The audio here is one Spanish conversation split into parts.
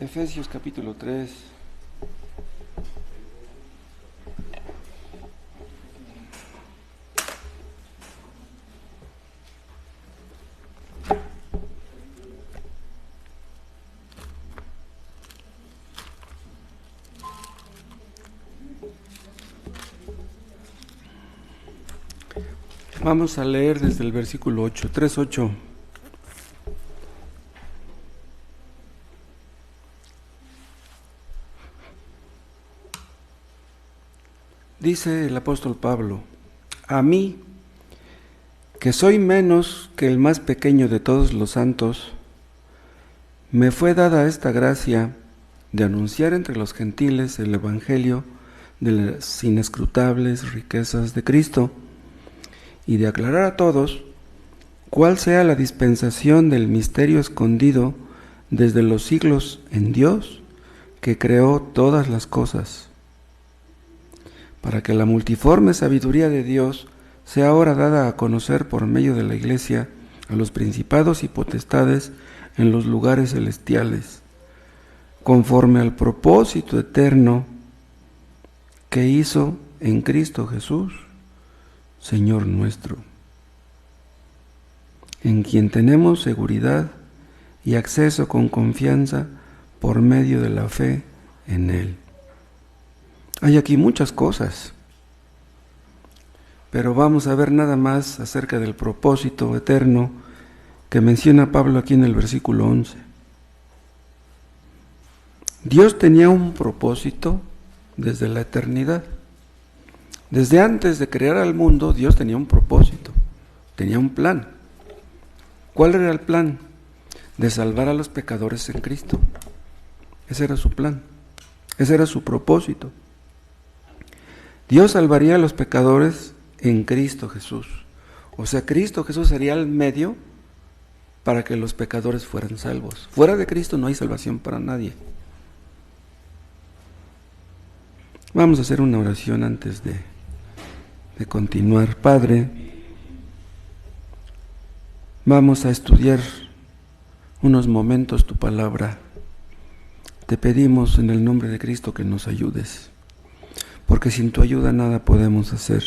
Efesios capítulo 3. Vamos a leer desde el versículo 8, 3:8. Dice el apóstol Pablo: a mí, que soy menos que el más pequeño de todos los santos, me fue dada esta gracia de anunciar entre los gentiles el evangelio de las inescrutables riquezas de Cristo, y de aclarar a todos cuál sea la dispensación del misterio escondido desde los siglos en Dios, que creó todas las cosas, para que la multiforme sabiduría de Dios sea ahora dada a conocer por medio de la Iglesia a los principados y potestades en los lugares celestiales, conforme al propósito eterno que hizo en Cristo Jesús, Señor nuestro, en quien tenemos seguridad y acceso con confianza por medio de la fe en Él. Hay aquí muchas cosas, pero vamos a ver nada más acerca del propósito eterno que menciona Pablo aquí en el versículo 11. Dios tenía un propósito desde la eternidad. Desde antes de crear al mundo, Dios tenía un propósito, tenía un plan. ¿Cuál era el plan? De salvar a los pecadores en Cristo. Ese era su plan, ese era su propósito. Dios salvaría a los pecadores en Cristo Jesús. O sea, Cristo Jesús sería el medio para que los pecadores fueran salvos. Fuera de Cristo no hay salvación para nadie. Vamos a hacer una oración antes de continuar. Padre, vamos a estudiar unos momentos tu palabra. Te pedimos en el nombre de Cristo que nos ayudes, porque sin tu ayuda nada podemos hacer.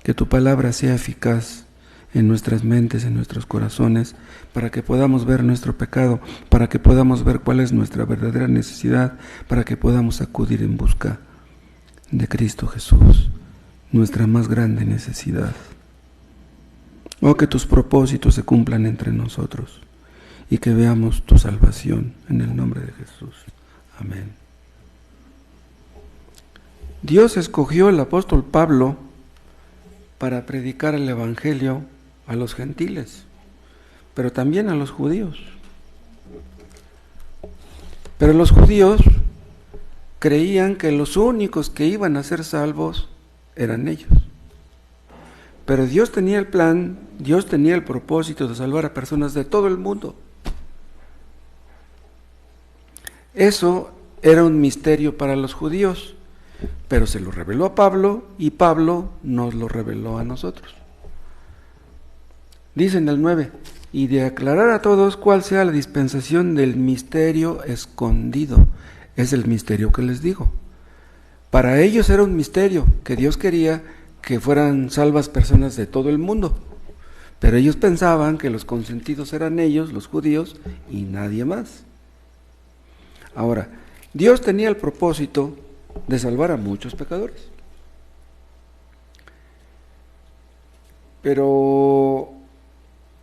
Que tu palabra sea eficaz en nuestras mentes, en nuestros corazones, para que podamos ver nuestro pecado, para que podamos ver cuál es nuestra verdadera necesidad, para que podamos acudir en busca de Cristo Jesús, nuestra más grande necesidad. Oh, que tus propósitos se cumplan entre nosotros y que veamos tu salvación en el nombre de Jesús. Amén. Dios escogió al apóstol Pablo para predicar el evangelio a los gentiles, pero también a los judíos. Pero los judíos creían que los únicos que iban a ser salvos eran ellos. Pero Dios tenía el plan, Dios tenía el propósito de salvar a personas de todo el mundo. Eso era un misterio para los judíos, pero se lo reveló a Pablo y Pablo nos lo reveló a nosotros. Dice en el 9, y de aclarar a todos cuál sea la dispensación del misterio escondido. Es el misterio que les digo. Para ellos era un misterio que Dios quería que fueran salvas personas de todo el mundo, pero ellos pensaban que los consentidos eran ellos, los judíos, y nadie más. Ahora, Dios tenía el propósito de salvar a muchos pecadores, pero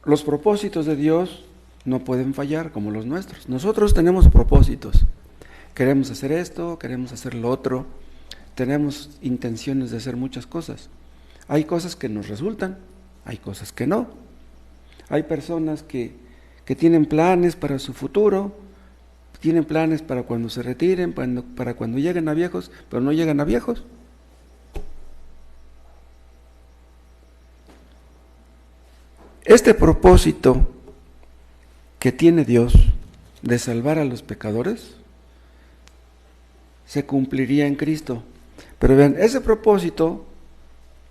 los propósitos de Dios no pueden fallar como los nuestros. Nosotros tenemos propósitos, queremos hacer esto, queremos hacer lo otro, tenemos intenciones de hacer muchas cosas. Hay cosas que nos resultan, hay cosas que no. Hay personas que tienen planes para su futuro, tienen planes para cuando se retiren, para cuando lleguen a viejos, pero no llegan a viejos. Este propósito que tiene Dios de salvar a los pecadores se cumpliría en Cristo. Pero vean, ese propósito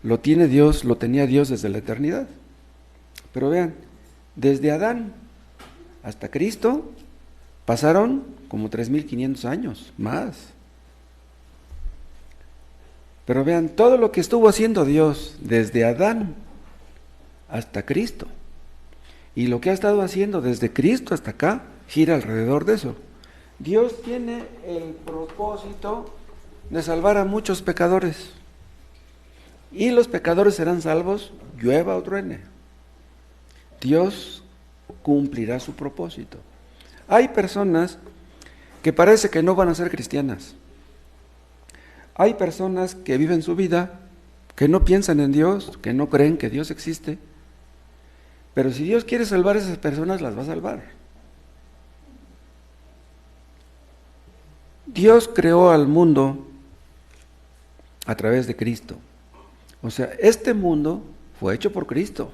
lo tenía Dios desde la eternidad. Pero vean, desde Adán hasta Cristo, Pasaron como 3.500 años, más. Pero vean, todo lo que estuvo haciendo Dios desde Adán hasta Cristo, y lo que ha estado haciendo desde Cristo hasta acá, gira alrededor de eso. Dios tiene el propósito de salvar a muchos pecadores, y los pecadores serán salvos, llueva o truene. Dios cumplirá su propósito. Hay personas que parece que no van a ser cristianas. Hay personas que viven su vida, que no piensan en Dios, que no creen que Dios existe. Pero si Dios quiere salvar a esas personas, las va a salvar. Dios creó al mundo a través de Cristo. O sea, este mundo fue hecho por Cristo.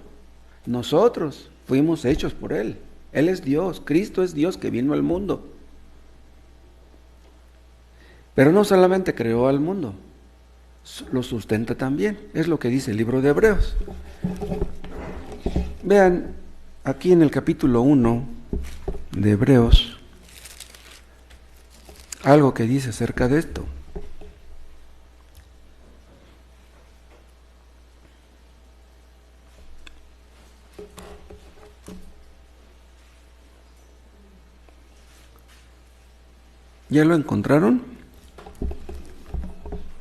Nosotros fuimos hechos por Él. Él es Dios, Cristo es Dios que vino al mundo. Pero no solamente creó al mundo, lo sustenta también. Es lo que dice el libro de Hebreos. Vean, aquí en el capítulo 1 de Hebreos, algo que dice acerca de esto. ¿Ya lo encontraron?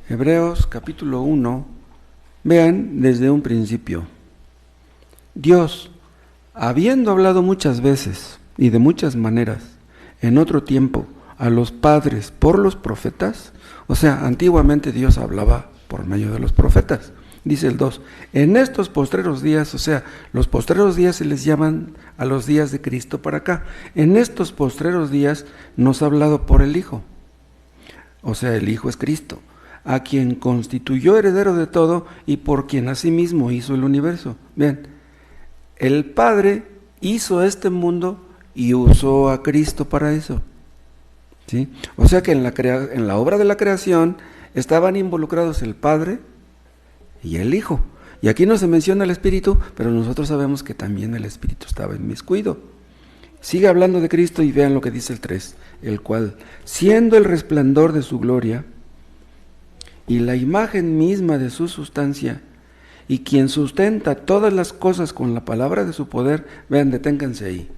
Hebreos capítulo 1, vean desde un principio. Dios, habiendo hablado muchas veces y de muchas maneras, en otro tiempo, a los padres por los profetas, o sea, antiguamente Dios hablaba por medio de los profetas. Dice el 2, en estos postreros días, o sea, los postreros días se les llaman a los días de Cristo para acá. En estos postreros días nos ha hablado por el Hijo, o sea, el Hijo es Cristo, a quien constituyó heredero de todo y por quien asimismo hizo el universo. Bien, el Padre hizo este mundo y usó a Cristo para eso. ¿Sí? O sea que en la obra de la creación estaban involucrados el Padre y el Hijo. Y aquí no se menciona el Espíritu, pero nosotros sabemos que también el Espíritu estaba inmiscuido. Sigue hablando de Cristo y vean lo que dice el 3, el cual, siendo el resplandor de su gloria y la imagen misma de su sustancia, y quien sustenta todas las cosas con la palabra de su poder, vean, deténganse ahí.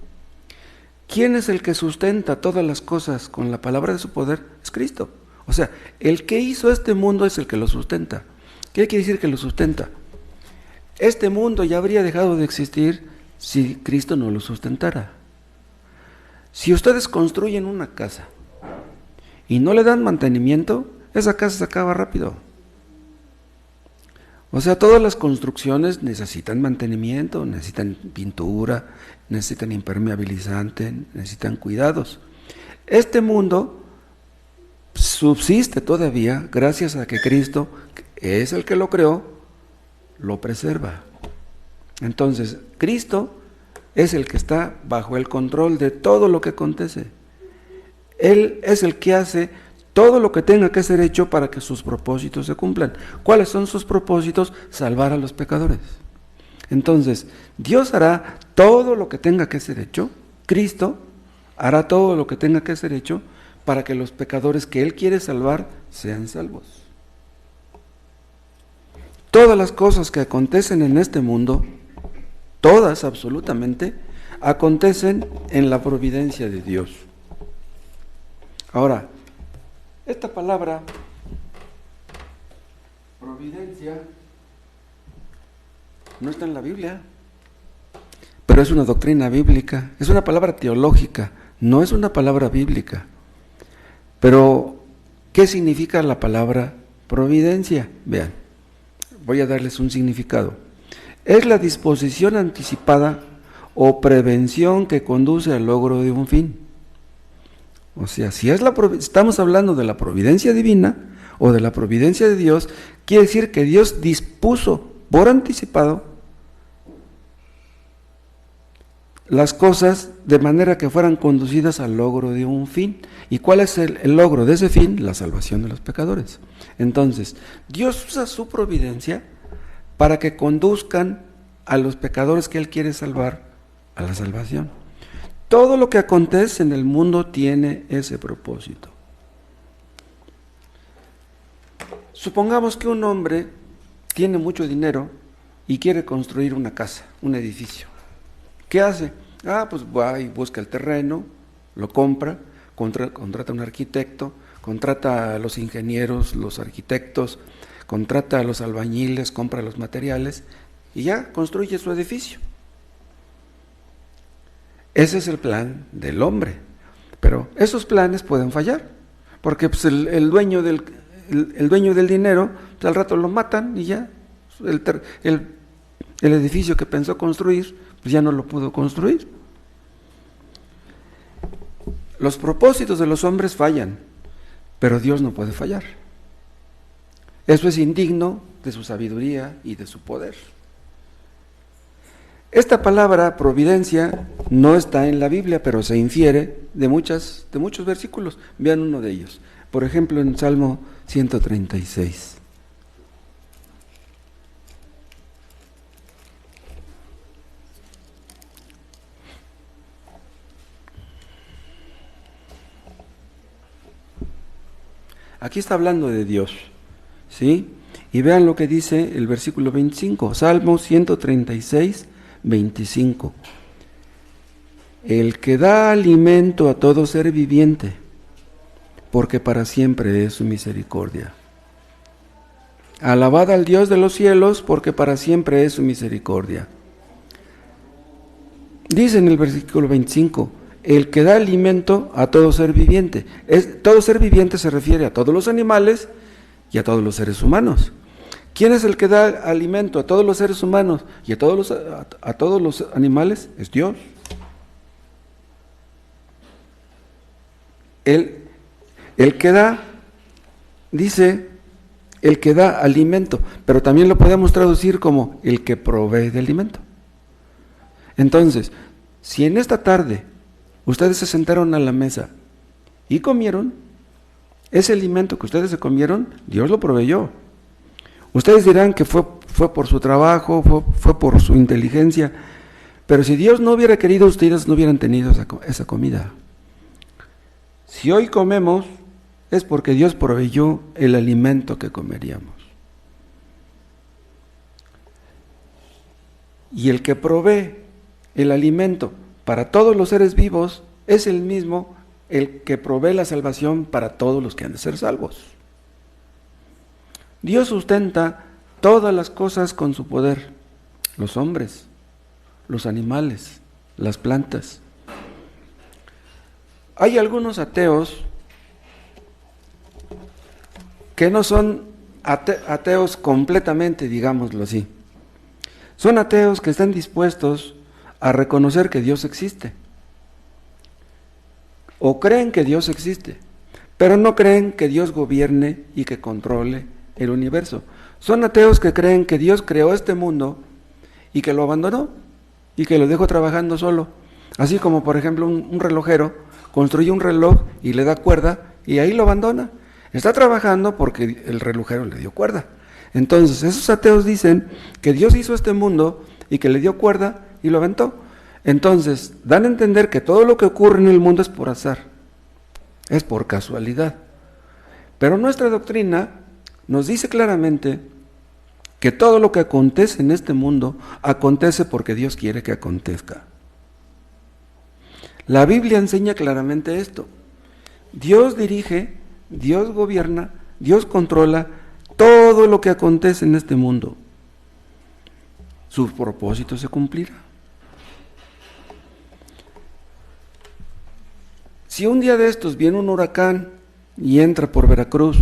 ¿Quién es el que sustenta todas las cosas con la palabra de su poder? Es Cristo. O sea, el que hizo este mundo es el que lo sustenta. ¿Qué quiere decir que lo sustenta? Este mundo ya habría dejado de existir si Cristo no lo sustentara. Si ustedes construyen una casa y no le dan mantenimiento, esa casa se acaba rápido. O sea, todas las construcciones necesitan mantenimiento, necesitan pintura, necesitan impermeabilizante, necesitan cuidados. Este mundo subsiste todavía gracias a que Cristo, que es el que lo creó, lo preserva. Entonces, Cristo es el que está bajo el control de todo lo que acontece. Él es el que hace todo lo que tenga que ser hecho para que sus propósitos se cumplan. ¿Cuáles son sus propósitos? Salvar a los pecadores. Entonces, Dios hará todo lo que tenga que ser hecho, Cristo hará todo lo que tenga que ser hecho para que los pecadores que Él quiere salvar sean salvos. Todas las cosas que acontecen en este mundo, todas absolutamente, acontecen en la providencia de Dios. Ahora, esta palabra, providencia, no está en la Biblia, pero es una doctrina bíblica, es una palabra teológica, no es una palabra bíblica. Pero, ¿qué significa la palabra providencia? Vean, voy a darles un significado. Es la disposición anticipada o prevención que conduce al logro de un fin. O sea, si estamos hablando de la providencia divina o de la providencia de Dios, quiere decir que Dios dispuso por anticipado las cosas de manera que fueran conducidas al logro de un fin. ¿Y cuál es el logro de ese fin? La salvación de los pecadores. Entonces, Dios usa su providencia para que conduzcan a los pecadores que Él quiere salvar a la salvación. Todo lo que acontece en el mundo tiene ese propósito. Supongamos que un hombre tiene mucho dinero y quiere construir una casa, un edificio. ¿Qué hace? Pues va y busca el terreno, lo compra, contrata a un arquitecto, contrata a los ingenieros, los arquitectos, contrata a los albañiles, compra los materiales y ya construye su edificio. Ese es el plan del hombre, pero esos planes pueden fallar, porque pues, el dueño del dinero, pues, al rato lo matan y ya el edificio que pensó construir, pues ya no lo pudo construir. Los propósitos de los hombres fallan, pero Dios no puede fallar. Eso es indigno de su sabiduría y de su poder. Esta palabra providencia no está en la Biblia, pero se infiere de muchos versículos. Vean uno de ellos. Por ejemplo, en Salmo 136. Aquí está hablando de Dios, ¿sí? Y vean lo que dice el versículo 25, Salmo 136, 25. El que da alimento a todo ser viviente, porque para siempre es su misericordia. Alabad al Dios de los cielos, porque para siempre es su misericordia. Dice en el versículo 25, el que da alimento a todo ser viviente. Todo ser viviente se refiere a todos los animales y a todos los seres humanos. ¿Quién es el que da alimento a todos los seres humanos y a todos los animales? Es Dios. El que da, dice, el que da alimento, pero también lo podemos traducir como el que provee de alimento. Entonces, si en esta tarde ustedes se sentaron a la mesa y comieron, ese alimento que ustedes se comieron, Dios lo proveyó. Ustedes dirán que fue por su trabajo, fue por su inteligencia, pero si Dios no hubiera querido, ustedes no hubieran tenido esa comida. Si hoy comemos, es porque Dios proveyó el alimento que comeríamos. Y el que provee el alimento para todos los seres vivos es el mismo el que provee la salvación para todos los que han de ser salvos. Dios sustenta todas las cosas con su poder, los hombres, los animales, las plantas. Hay algunos ateos que no son ateos completamente, digámoslo así. Son ateos que están dispuestos a reconocer que Dios existe, o creen que Dios existe, pero no creen que Dios gobierne y que controle el universo. Son ateos que creen que Dios creó este mundo y que lo abandonó y que lo dejó trabajando solo. Así como, por ejemplo, un relojero construye un reloj y le da cuerda y ahí lo abandona. Está trabajando porque el relojero le dio cuerda. Entonces, esos ateos dicen que Dios hizo este mundo y que le dio cuerda y lo aventó. Entonces, dan a entender que todo lo que ocurre en el mundo es por azar, es por casualidad. Pero nuestra doctrina nos dice claramente que todo lo que acontece en este mundo acontece porque Dios quiere que acontezca. La Biblia enseña claramente esto. Dios dirige, Dios gobierna, Dios controla todo lo que acontece en este mundo. Su propósito se cumplirá. Si un día de estos viene un huracán y entra por Veracruz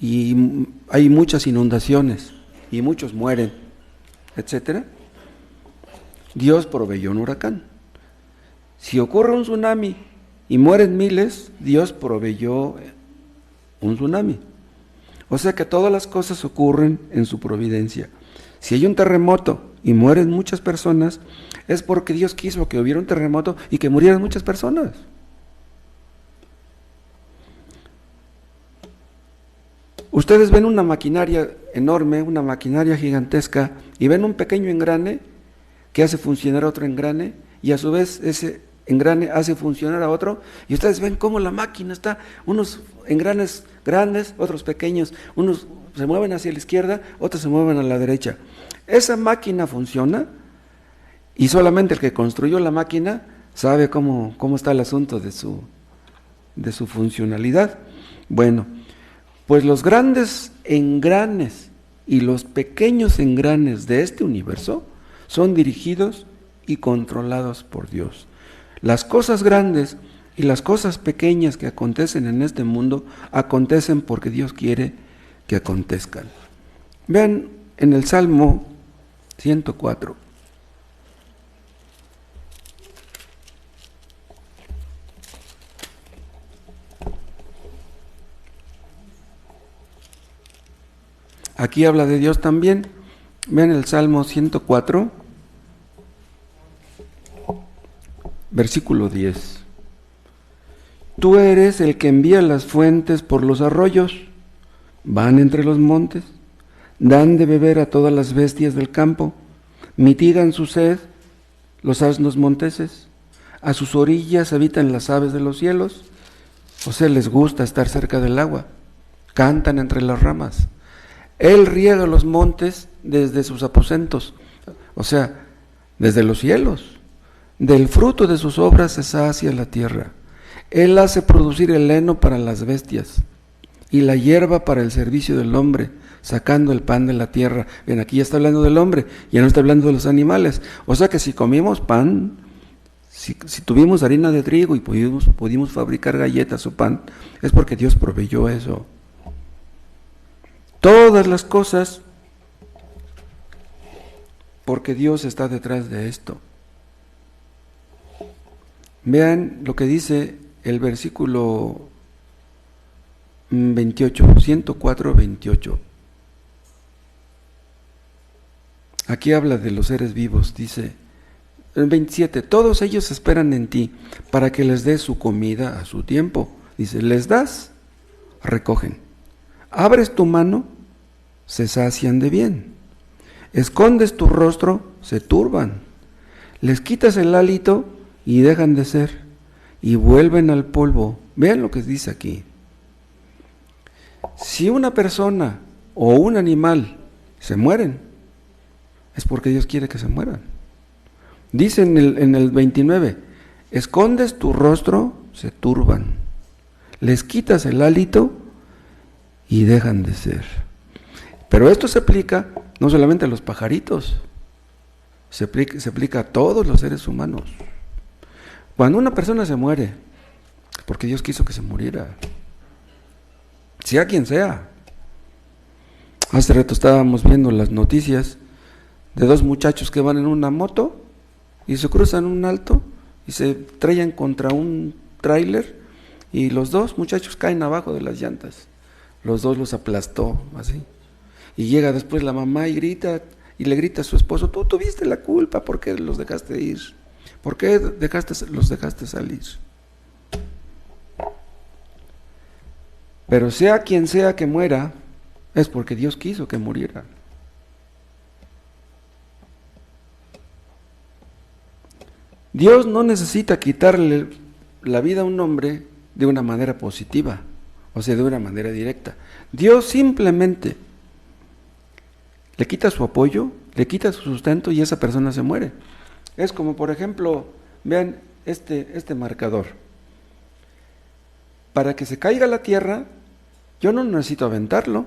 y hay muchas inundaciones y muchos mueren, etcétera, Dios proveyó un huracán. Si ocurre un tsunami y mueren miles, Dios proveyó un tsunami. O sea que todas las cosas ocurren en su providencia. Si hay un terremoto y mueren muchas personas, es porque Dios quiso que hubiera un terremoto y que murieran muchas personas. Ustedes ven una maquinaria enorme, una maquinaria gigantesca, y ven un pequeño engrane que hace funcionar otro engrane, y a su vez engrane hace funcionar a otro, y ustedes ven cómo la máquina está, unos engranes grandes, otros pequeños, unos se mueven hacia la izquierda, otros se mueven a la derecha. Esa máquina funciona y solamente el que construyó la máquina sabe cómo está el asunto de su funcionalidad. Bueno, pues los grandes engranes y los pequeños engranes de este universo son dirigidos y controlados por Dios. Las cosas grandes y las cosas pequeñas que acontecen en este mundo acontecen porque Dios quiere que acontezcan. Vean en el Salmo 104. Aquí habla de Dios también. Vean el Salmo 104, versículo 10. Tú eres el que envía las fuentes por los arroyos, van entre los montes, dan de beber a todas las bestias del campo, mitigan su sed los asnos monteses, a sus orillas habitan las aves de los cielos, o sea, les gusta estar cerca del agua, cantan entre las ramas. Él riega los montes desde sus aposentos, o sea, desde los cielos. Del fruto de sus obras se sacia la tierra. Él hace producir el heno para las bestias y la hierba para el servicio del hombre, sacando el pan de la tierra. Bien, aquí ya está hablando del hombre, ya no está hablando de los animales. O sea que si comimos pan, si tuvimos harina de trigo y pudimos fabricar galletas o pan, es porque Dios proveyó eso. Todas las cosas, porque Dios está detrás de esto. Vean lo que dice el versículo 28, 104, 28. Aquí habla de los seres vivos, dice el 27, todos ellos esperan en ti para que les des su comida a su tiempo. Dice, les das, recogen. Abres tu mano, se sacian de bien. Escondes tu rostro, se turban. Les quitas el hálito y dejan de ser, y vuelven al polvo. Vean lo que dice aquí. Si una persona o un animal se mueren, es porque Dios quiere que se mueran. Dice en el 29, escondes tu rostro, se turban. Les quitas el hálito y dejan de ser. Pero esto se aplica no solamente a los pajaritos, se aplica a todos los seres humanos. Cuando una persona se muere, porque Dios quiso que se muriera, sea quien sea. Hace rato estábamos viendo las noticias de dos muchachos que van en una moto y se cruzan un alto y se estrellan contra un tráiler y los dos muchachos caen abajo de las llantas. Los dos los aplastó así. Y llega después la mamá y grita, y le grita a su esposo, tú tuviste la culpa, ¿por qué los dejaste ir? ¿Por qué los dejaste salir? Pero sea quien sea que muera, es porque Dios quiso que muriera. Dios no necesita quitarle la vida a un hombre de una manera positiva, o sea, de una manera directa. Dios simplemente le quita su apoyo, le quita su sustento y esa persona se muere. Es como, por ejemplo, vean este marcador. Para que se caiga la tierra, yo no necesito aventarlo.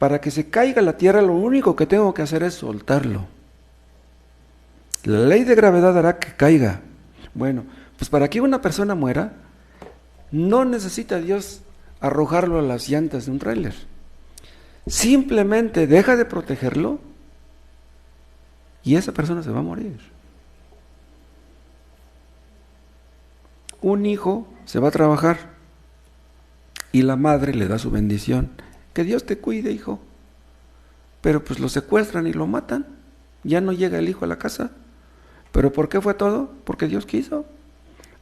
Para que se caiga la tierra, lo único que tengo que hacer es soltarlo. La ley de gravedad hará que caiga. Bueno, pues para que una persona muera, no necesita Dios arrojarlo a las llantas de un tráiler. Simplemente deja de protegerlo y esa persona se va a morir. Un hijo se va a trabajar y la madre le da su bendición. Que Dios te cuide, hijo. Pero pues lo secuestran y lo matan. Ya no llega el hijo a la casa. ¿Pero por qué fue todo? Porque Dios quiso.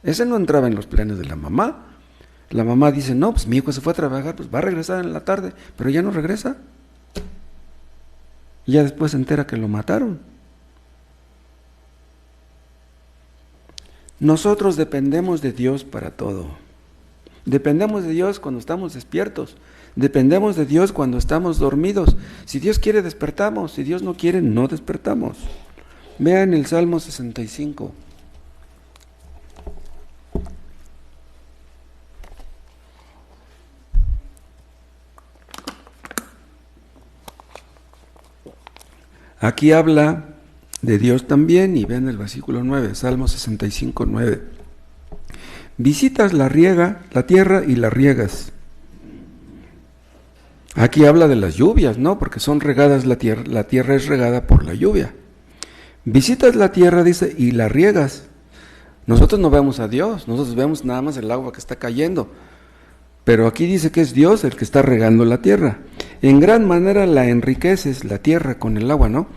Ese no entraba en los planes de la mamá. La mamá dice, no, pues mi hijo se fue a trabajar, pues va a regresar en la tarde, pero ya no regresa. Y ya después se entera que lo mataron. Nosotros dependemos de Dios para todo. Dependemos de Dios cuando estamos despiertos. Dependemos de Dios cuando estamos dormidos. Si Dios quiere, despertamos. Si Dios no quiere, no despertamos. Vean el Salmo 65. Aquí habla de Dios también, y vean el versículo 9, Salmo 65, 9. Visitas la tierra y la riegas. Aquí habla de las lluvias, ¿no? Porque son regadas la tierra es regada por la lluvia. Visitas la tierra, dice, y la riegas. Nosotros no vemos a Dios, nosotros vemos nada más el agua que está cayendo. Pero aquí dice que es Dios el que está regando la tierra. En gran manera la enriqueces, la tierra, con el agua, ¿no?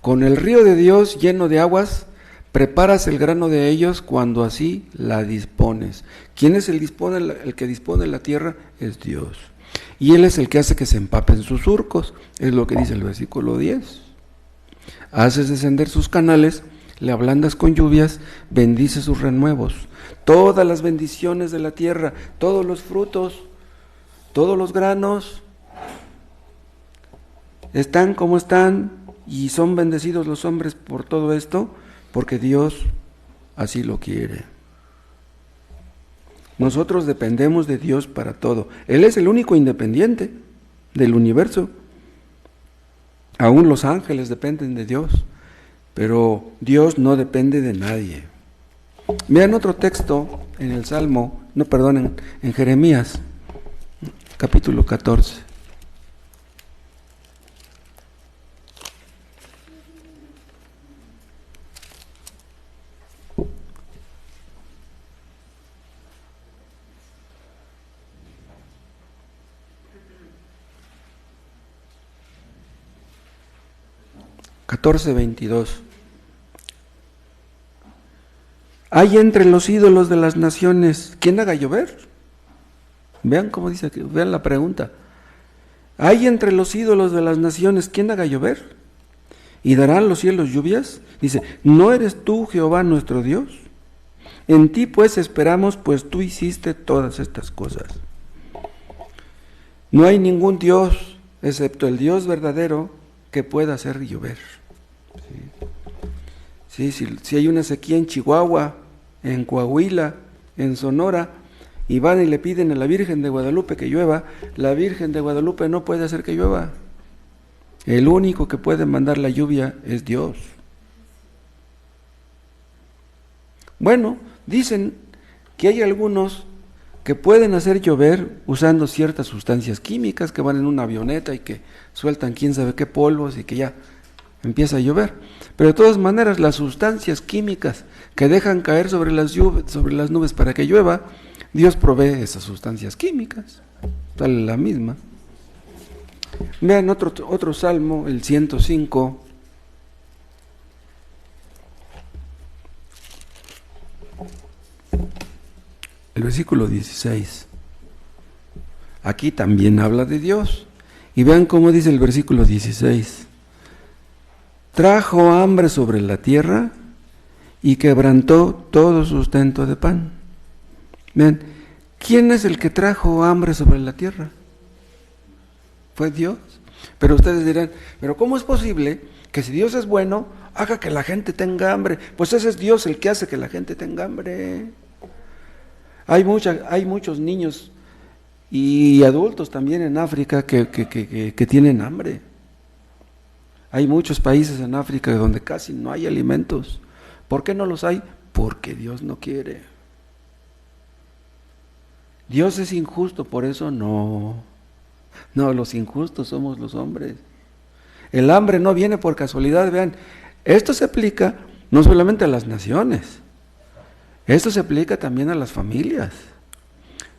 Con el río de Dios lleno de aguas, preparas el grano de ellos cuando así la dispones. ¿Quién es el que dispone la tierra? Es Dios. Y Él es el que hace que se empapen sus surcos, es lo que dice el versículo 10. Haces descender sus canales, le ablandas con lluvias, bendice sus renuevos. Todas las bendiciones de la tierra, todos los frutos, todos los granos, están como están, y son bendecidos los hombres por todo esto, porque Dios así lo quiere. Nosotros dependemos de Dios para todo. Él es el único independiente del universo. Aún los ángeles dependen de Dios, pero Dios no depende de nadie. Vean otro texto en el Salmo, en Jeremías, capítulo 14. (14:22). Hay entre los ídolos de las naciones, ¿quién haga llover? Vean cómo dice aquí, vean la pregunta. Hay entre los ídolos de las naciones, ¿quién haga llover? ¿Y darán los cielos lluvias? Dice, ¿no eres tú, Jehová, nuestro Dios? En ti pues esperamos, pues tú hiciste todas estas cosas. No hay ningún Dios, excepto el Dios verdadero, que pueda hacer llover. Si hay una sequía en Chihuahua, en Coahuila, en Sonora, y van y le piden a la Virgen de Guadalupe que llueva, la Virgen de Guadalupe no puede hacer que llueva. El único que puede mandar la lluvia es Dios. Bueno, dicen que hay algunos que pueden hacer llover usando ciertas sustancias químicas que van en una avioneta y que sueltan quién sabe qué polvos y que ya empieza a llover. Pero de todas maneras, las sustancias químicas que dejan caer sobre las nubes para que llueva, Dios provee esas sustancias químicas. Sale la misma. Vean otro salmo, el 105. El versículo 16. Aquí también habla de Dios. Y vean cómo dice el versículo 16. Trajo hambre sobre la tierra y quebrantó todo sustento de pan. Vean, ¿quién es el que trajo hambre sobre la tierra? Fue Dios. Pero ustedes dirán, ¿pero cómo es posible que si Dios es bueno, haga que la gente tenga hambre? Pues ese es Dios el que hace que la gente tenga hambre. Hay muchos niños y adultos también en África que tienen hambre. Hay muchos países en África donde casi no hay alimentos. ¿Por qué no los hay? Porque Dios no quiere. Dios es injusto, por eso no. No, los injustos somos los hombres. El hambre no viene por casualidad, vean. Esto se aplica no solamente a las naciones, esto se aplica también a las familias,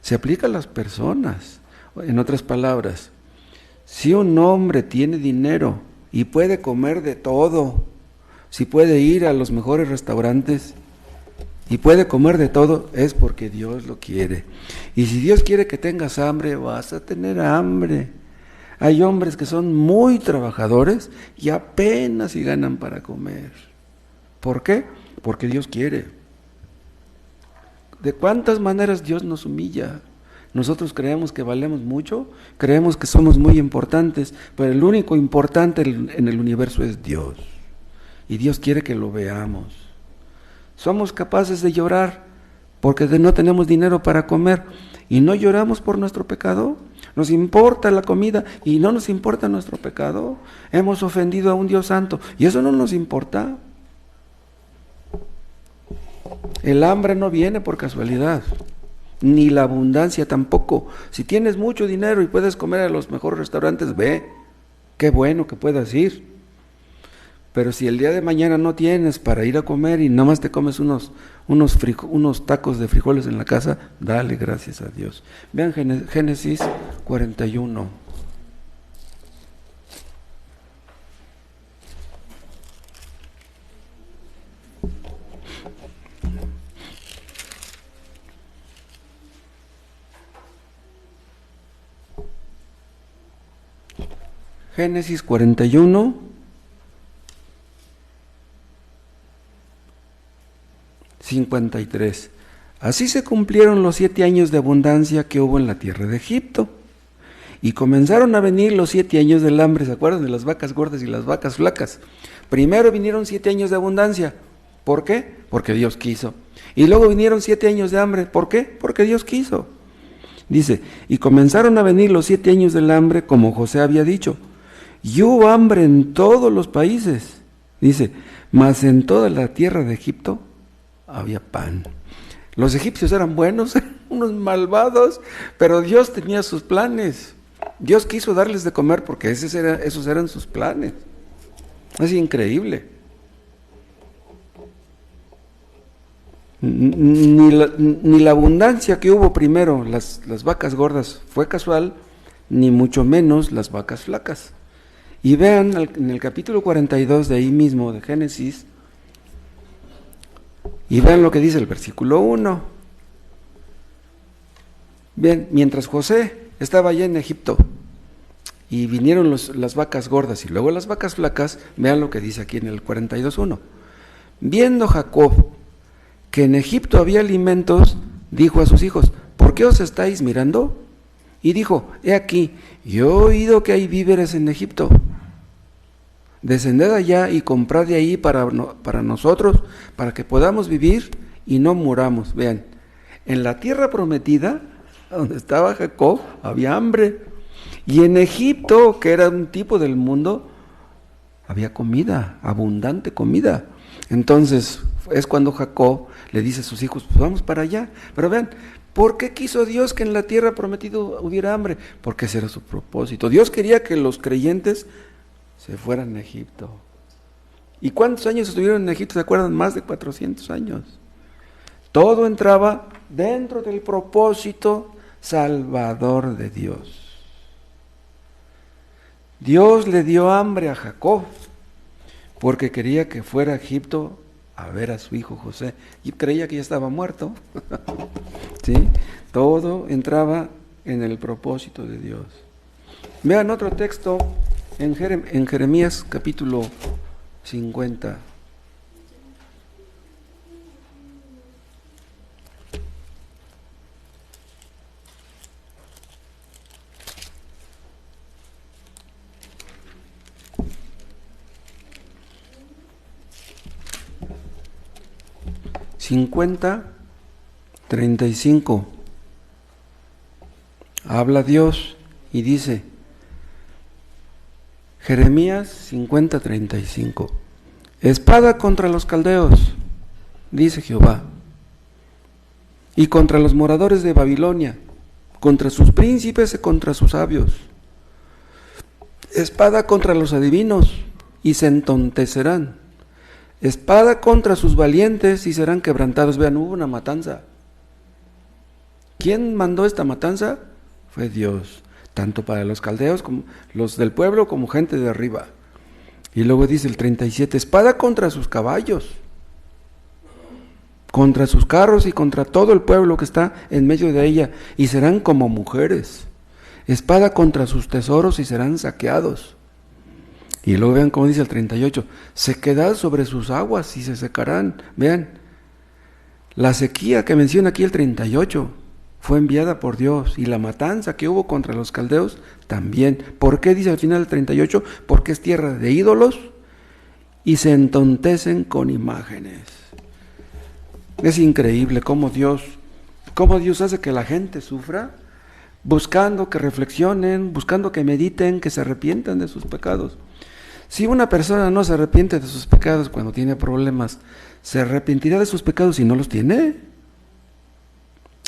se aplica a las personas. En otras palabras, si un hombre tiene dinero y puede comer de todo, si puede ir a los mejores restaurantes y puede comer de todo, es porque Dios lo quiere. Y si Dios quiere que tengas hambre, vas a tener hambre. Hay hombres que son muy trabajadores y apenas si ganan para comer. ¿Por qué? Porque Dios quiere. ¿De cuántas maneras Dios nos humilla? Nosotros creemos que valemos mucho, creemos que somos muy importantes, pero el único importante en el universo es Dios. Y Dios quiere que lo veamos. Somos capaces de llorar porque no tenemos dinero para comer y no lloramos por nuestro pecado. Nos importa la comida y no nos importa nuestro pecado. Hemos ofendido a un Dios santo y eso no nos importa. El hambre no viene por casualidad, ni la abundancia tampoco. Si tienes mucho dinero y puedes comer a los mejores restaurantes, ve, qué bueno que puedas ir. Pero si el día de mañana no tienes para ir a comer y nada más te comes unos tacos de frijoles en la casa, dale gracias a Dios. Vean Génesis 41. Génesis 41, 53. Así se cumplieron los 7 años de abundancia que hubo en la tierra de Egipto. Y comenzaron a venir los 7 años del hambre. ¿Se acuerdan de las vacas gordas y las vacas flacas? Primero vinieron 7 años de abundancia. ¿Por qué? Porque Dios quiso. Y luego vinieron 7 años de hambre. ¿Por qué? Porque Dios quiso. Dice, y comenzaron a venir los 7 años del hambre, como José había dicho. Y hubo hambre en todos los países. Dice, mas en toda la tierra de Egipto había pan. Los egipcios eran buenos, unos malvados, pero Dios tenía sus planes. Dios quiso darles de comer porque esos eran sus planes. Es increíble. Ni la abundancia que hubo primero, las vacas gordas, fue casual, ni mucho menos las vacas flacas. Y vean en el capítulo 42 de ahí mismo, de Génesis, y vean lo que dice el versículo 1. Bien, mientras José estaba allá en Egipto, y vinieron las vacas gordas y luego las vacas flacas, vean lo que dice aquí en el 42.1. Viendo Jacob que en Egipto había alimentos, dijo a sus hijos, ¿por qué os estáis mirando? Y dijo, he aquí, yo he oído que hay víveres en Egipto. Descended allá y comprad de ahí para nosotros, para que podamos vivir y no muramos. Vean, en la tierra prometida, donde estaba Jacob, había hambre. Y en Egipto, que era un tipo del mundo, había comida, abundante comida. Entonces, es cuando Jacob le dice a sus hijos, pues vamos para allá. Pero vean, ¿por qué quiso Dios que en la tierra prometida hubiera hambre? Porque ese era su propósito. Dios quería que los creyentes se fueran a Egipto. ¿Y cuántos años estuvieron en Egipto? ¿Se acuerdan? Más de 400 años. Todo entraba dentro del propósito salvador de Dios. Dios le dio hambre a Jacob porque quería que fuera a Egipto a ver a su hijo José. Y creía que ya estaba muerto. ¿Sí? Todo entraba en el propósito de Dios. Vean otro texto en Jeremías capítulo 50. ...50, 35... habla Dios y dice... Jeremías 50, 35... espada contra los caldeos, dice Jehová, y contra los moradores de Babilonia, contra sus príncipes y contra sus sabios. Espada contra los adivinos, y se entontecerán. Espada contra sus valientes, y serán quebrantados. Vean, hubo una matanza. ¿Quién mandó esta matanza? Fue Dios, tanto para los caldeos, como los del pueblo, como gente de arriba. Y luego dice el 37, espada contra sus caballos, contra sus carros y contra todo el pueblo que está en medio de ella, y serán como mujeres. Espada contra sus tesoros y serán saqueados. Y luego vean cómo dice el 38, sequedad sobre sus aguas y se secarán. Vean, La sequía que menciona aquí el 38 fue enviada por Dios, y la matanza que hubo contra los caldeos también. ¿Por qué dice al final el 38? Porque es tierra de ídolos y se entontecen con imágenes. Es increíble cómo Dios hace que la gente sufra, buscando que reflexionen, buscando que mediten, que se arrepientan de sus pecados. Si una persona no se arrepiente de sus pecados cuando tiene problemas, ¿se arrepentirá de sus pecados si no los tiene?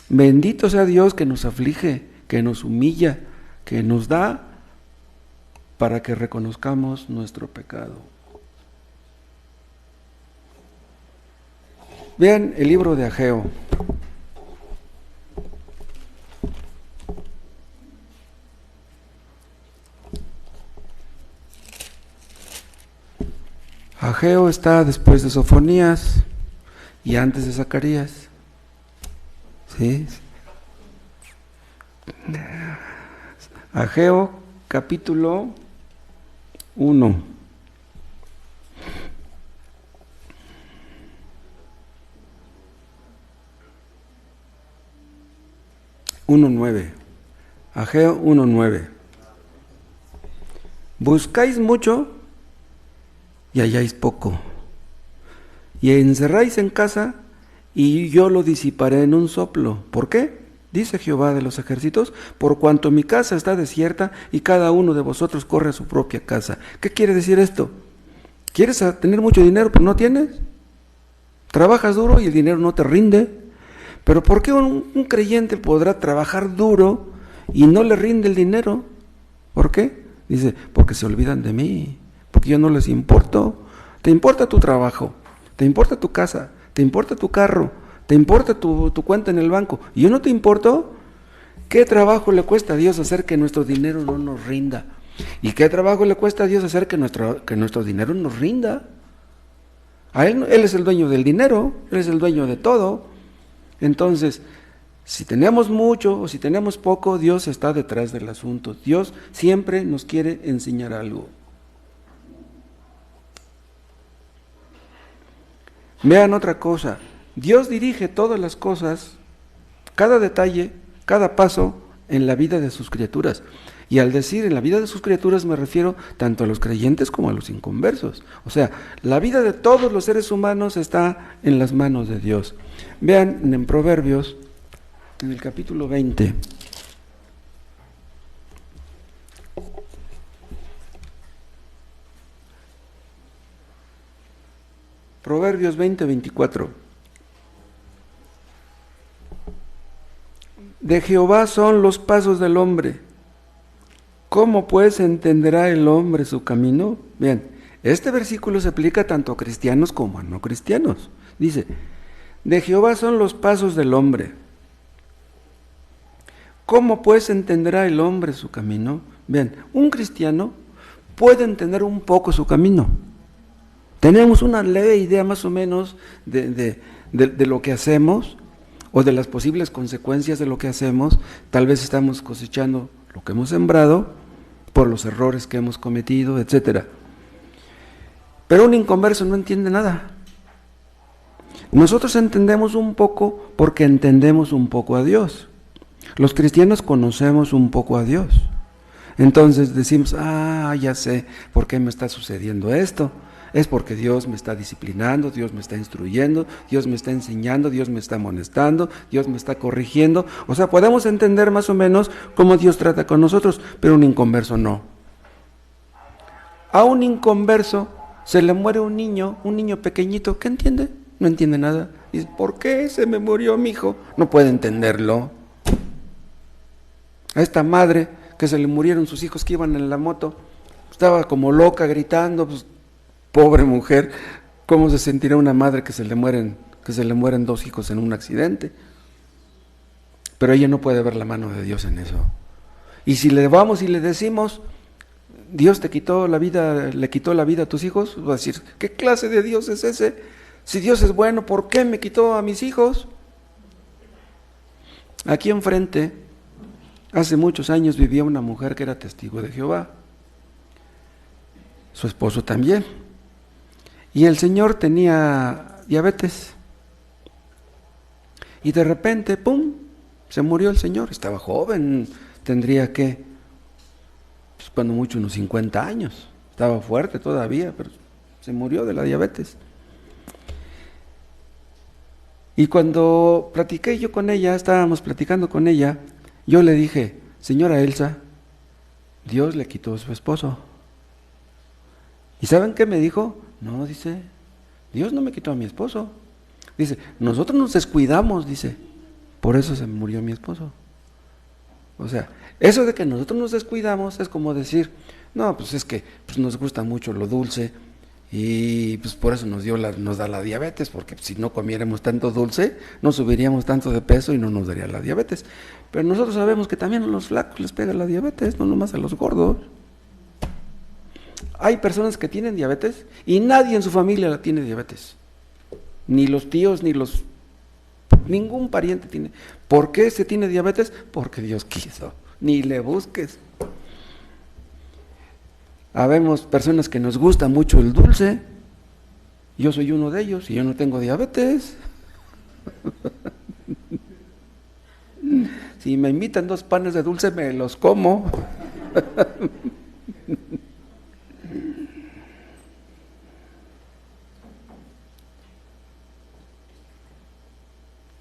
Bendito sea Dios que nos aflige, que nos humilla, que nos da para que reconozcamos nuestro pecado. Vean el libro de Ageo. Ageo está después de Sofonías y antes de Zacarías. ¿Sí? Ageo capítulo 1. 1:9. Ageo 1:9. Buscáis mucho y halláis poco, y encerráis en casa, y yo lo disiparé en un soplo. ¿Por qué? Dice Jehová de los ejércitos: por cuanto mi casa está desierta, y cada uno de vosotros corre a su propia casa. ¿Qué quiere decir esto? ¿Quieres tener mucho dinero pero no tienes? Trabajas duro y el dinero no te rinde. Pero ¿por qué un creyente podrá trabajar duro y no le rinde el dinero? ¿Por qué? Dice, porque se olvidan de mí, porque yo no les importo. Te importa tu trabajo, te importa tu casa, te importa tu carro, te importa tu cuenta en el banco, y yo no te importo. ¿Qué trabajo le cuesta a Dios hacer que nuestro dinero no nos rinda? ¿Y qué trabajo le cuesta a Dios hacer que nuestro dinero nos rinda? A Él es el dueño del dinero, Él es el dueño de todo. Entonces, si tenemos mucho o si tenemos poco, Dios está detrás del asunto. Dios siempre nos quiere enseñar algo. Vean otra cosa, Dios dirige todas las cosas, cada detalle, cada paso en la vida de sus criaturas. Y al decir en la vida de sus criaturas me refiero tanto a los creyentes como a los inconversos. O sea, la vida de todos los seres humanos está en las manos de Dios. Vean en Proverbios, en el capítulo 20. Proverbios 20:24. De Jehová son los pasos del hombre. ¿Cómo pues entenderá el hombre su camino? Bien, este versículo se aplica tanto a cristianos como a no cristianos. Dice, de Jehová son los pasos del hombre. ¿Cómo pues entenderá el hombre su camino? Bien, un cristiano puede entender un poco su camino. Tenemos una leve idea más o menos de lo que hacemos o de las posibles consecuencias de lo que hacemos. Tal vez estamos cosechando lo que hemos sembrado por los errores que hemos cometido, etc. Pero un inconverso no entiende nada. Nosotros entendemos un poco porque entendemos un poco a Dios. Los cristianos conocemos un poco a Dios. Entonces decimos, ya sé por qué me está sucediendo esto. Es porque Dios me está disciplinando, Dios me está instruyendo, Dios me está enseñando, Dios me está amonestando, Dios me está corrigiendo. O sea, podemos entender más o menos cómo Dios trata con nosotros, pero un inconverso no. A un inconverso se le muere un niño pequeñito, ¿qué entiende? No entiende nada. Dice, ¿por qué se me murió mi hijo? No puede entenderlo. A esta madre que se le murieron sus hijos que iban en la moto, estaba como loca gritando, pues, pobre mujer, ¿cómo se sentirá una madre que se le mueren 2 hijos en un accidente? Pero ella no puede ver la mano de Dios en eso. Y si le vamos y le decimos, Dios le quitó la vida a tus hijos, va a decir, ¿qué clase de Dios es ese? Si Dios es bueno, ¿por qué me quitó a mis hijos? Aquí enfrente, hace muchos años vivía una mujer que era testigo de Jehová. Su esposo también. Y el señor tenía diabetes. Y de repente, ¡pum!, se murió el señor. Estaba joven, tendría que, pues, cuando mucho, unos 50 años. Estaba fuerte todavía, pero se murió de la diabetes. Y cuando platiqué yo con ella, estábamos platicando con ella, yo le dije: señora Elsa, Dios le quitó a su esposo. ¿Y saben qué me dijo? No, dice, Dios no me quitó a mi esposo. Dice, nosotros nos descuidamos, dice, por eso se murió mi esposo. O sea, eso de que nosotros nos descuidamos es como decir, no, pues es que pues nos gusta mucho lo dulce y pues por eso nos da la diabetes, porque si no comiéramos tanto dulce, no subiríamos tanto de peso y no nos daría la diabetes. Pero nosotros sabemos que también a los flacos les pega la diabetes, no nomás a los gordos. Hay personas que tienen diabetes y nadie en su familia la tiene diabetes. Ni los tíos, ningún pariente tiene. ¿Por qué se tiene diabetes? Porque Dios quiso. Ni le busques. Habemos personas que nos gusta mucho el dulce. Yo soy uno de ellos y yo no tengo diabetes. Si me invitan 2 panes de dulce, me los como.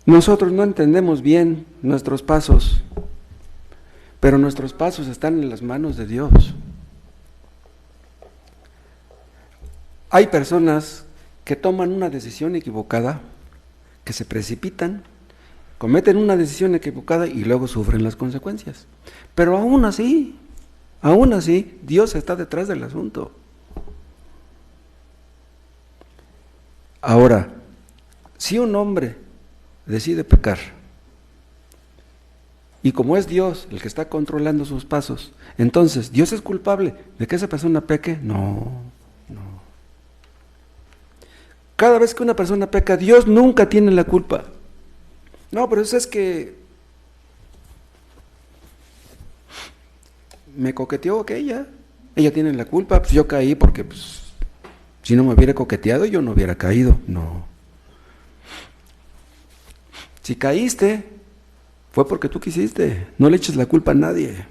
Nosotros no entendemos bien nuestros pasos, pero nuestros pasos están en las manos de Dios. Hay personas que toman una decisión equivocada, que se precipitan, cometen una decisión equivocada y luego sufren las consecuencias. Pero aún así, Dios está detrás del asunto. Ahora, si un hombre decide pecar, y como es Dios el que está controlando sus pasos, entonces, ¿Dios es culpable de que esa persona peque? No. Cada vez que una persona peca, Dios nunca tiene la culpa. No, pero eso es que me coqueteó aquella, ella tiene la culpa, pues yo caí porque pues, si no me hubiera coqueteado yo no hubiera caído. No. Si caíste, fue porque tú quisiste, no le eches la culpa a nadie.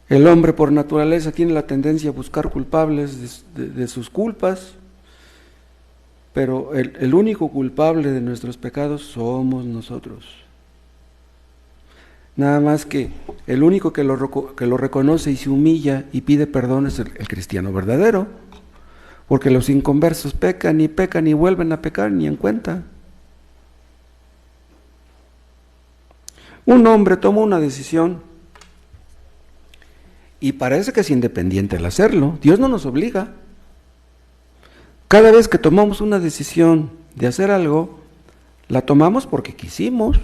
El hombre por naturaleza tiene la tendencia a buscar culpables de sus culpas, pero el único culpable de nuestros pecados somos nosotros. Nada más que el único que lo reconoce y se humilla y pide perdón es el cristiano verdadero, porque los inconversos pecan y vuelven a pecar ni en cuenta. Un hombre toma una decisión y parece que es independiente al hacerlo. Dios no nos obliga. Cada vez que tomamos una decisión de hacer algo, la tomamos porque quisimos.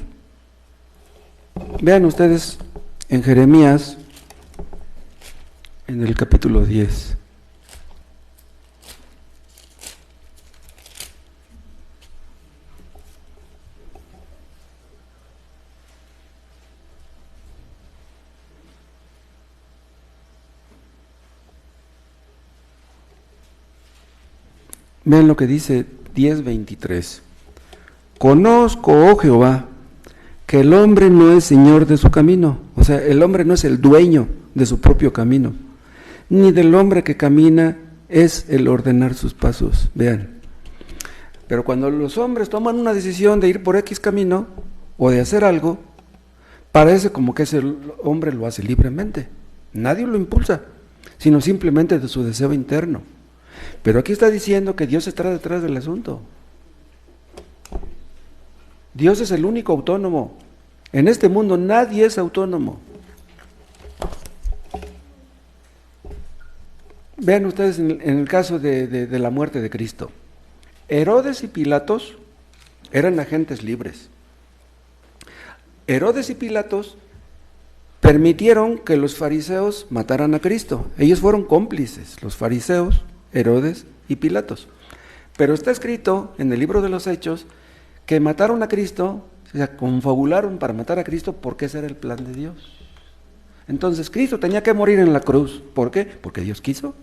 Vean ustedes en Jeremías, en el capítulo 10. Vean lo que dice 10:23. Conozco, oh Jehová, que el hombre no es señor de su camino. O sea, el hombre no es el dueño de su propio camino, ni del hombre que camina es el ordenar sus pasos. Vean. Pero cuando los hombres toman una decisión de ir por X camino o de hacer algo, parece como que ese hombre lo hace libremente. Nadie lo impulsa, sino simplemente de su deseo interno. Pero aquí está diciendo que Dios está detrás del asunto. Dios es el único autónomo. En este mundo nadie es autónomo. Vean ustedes en el caso de la muerte de Cristo. Herodes y Pilatos eran agentes libres. Herodes y Pilatos permitieron que los fariseos mataran a Cristo. Ellos fueron cómplices, los fariseos, Herodes y Pilatos. Pero está escrito en el libro de los Hechos que mataron a Cristo, o sea, confabularon para matar a Cristo porque ese era el plan de Dios. Entonces Cristo tenía que morir en la cruz. ¿Por qué? Porque Dios quiso.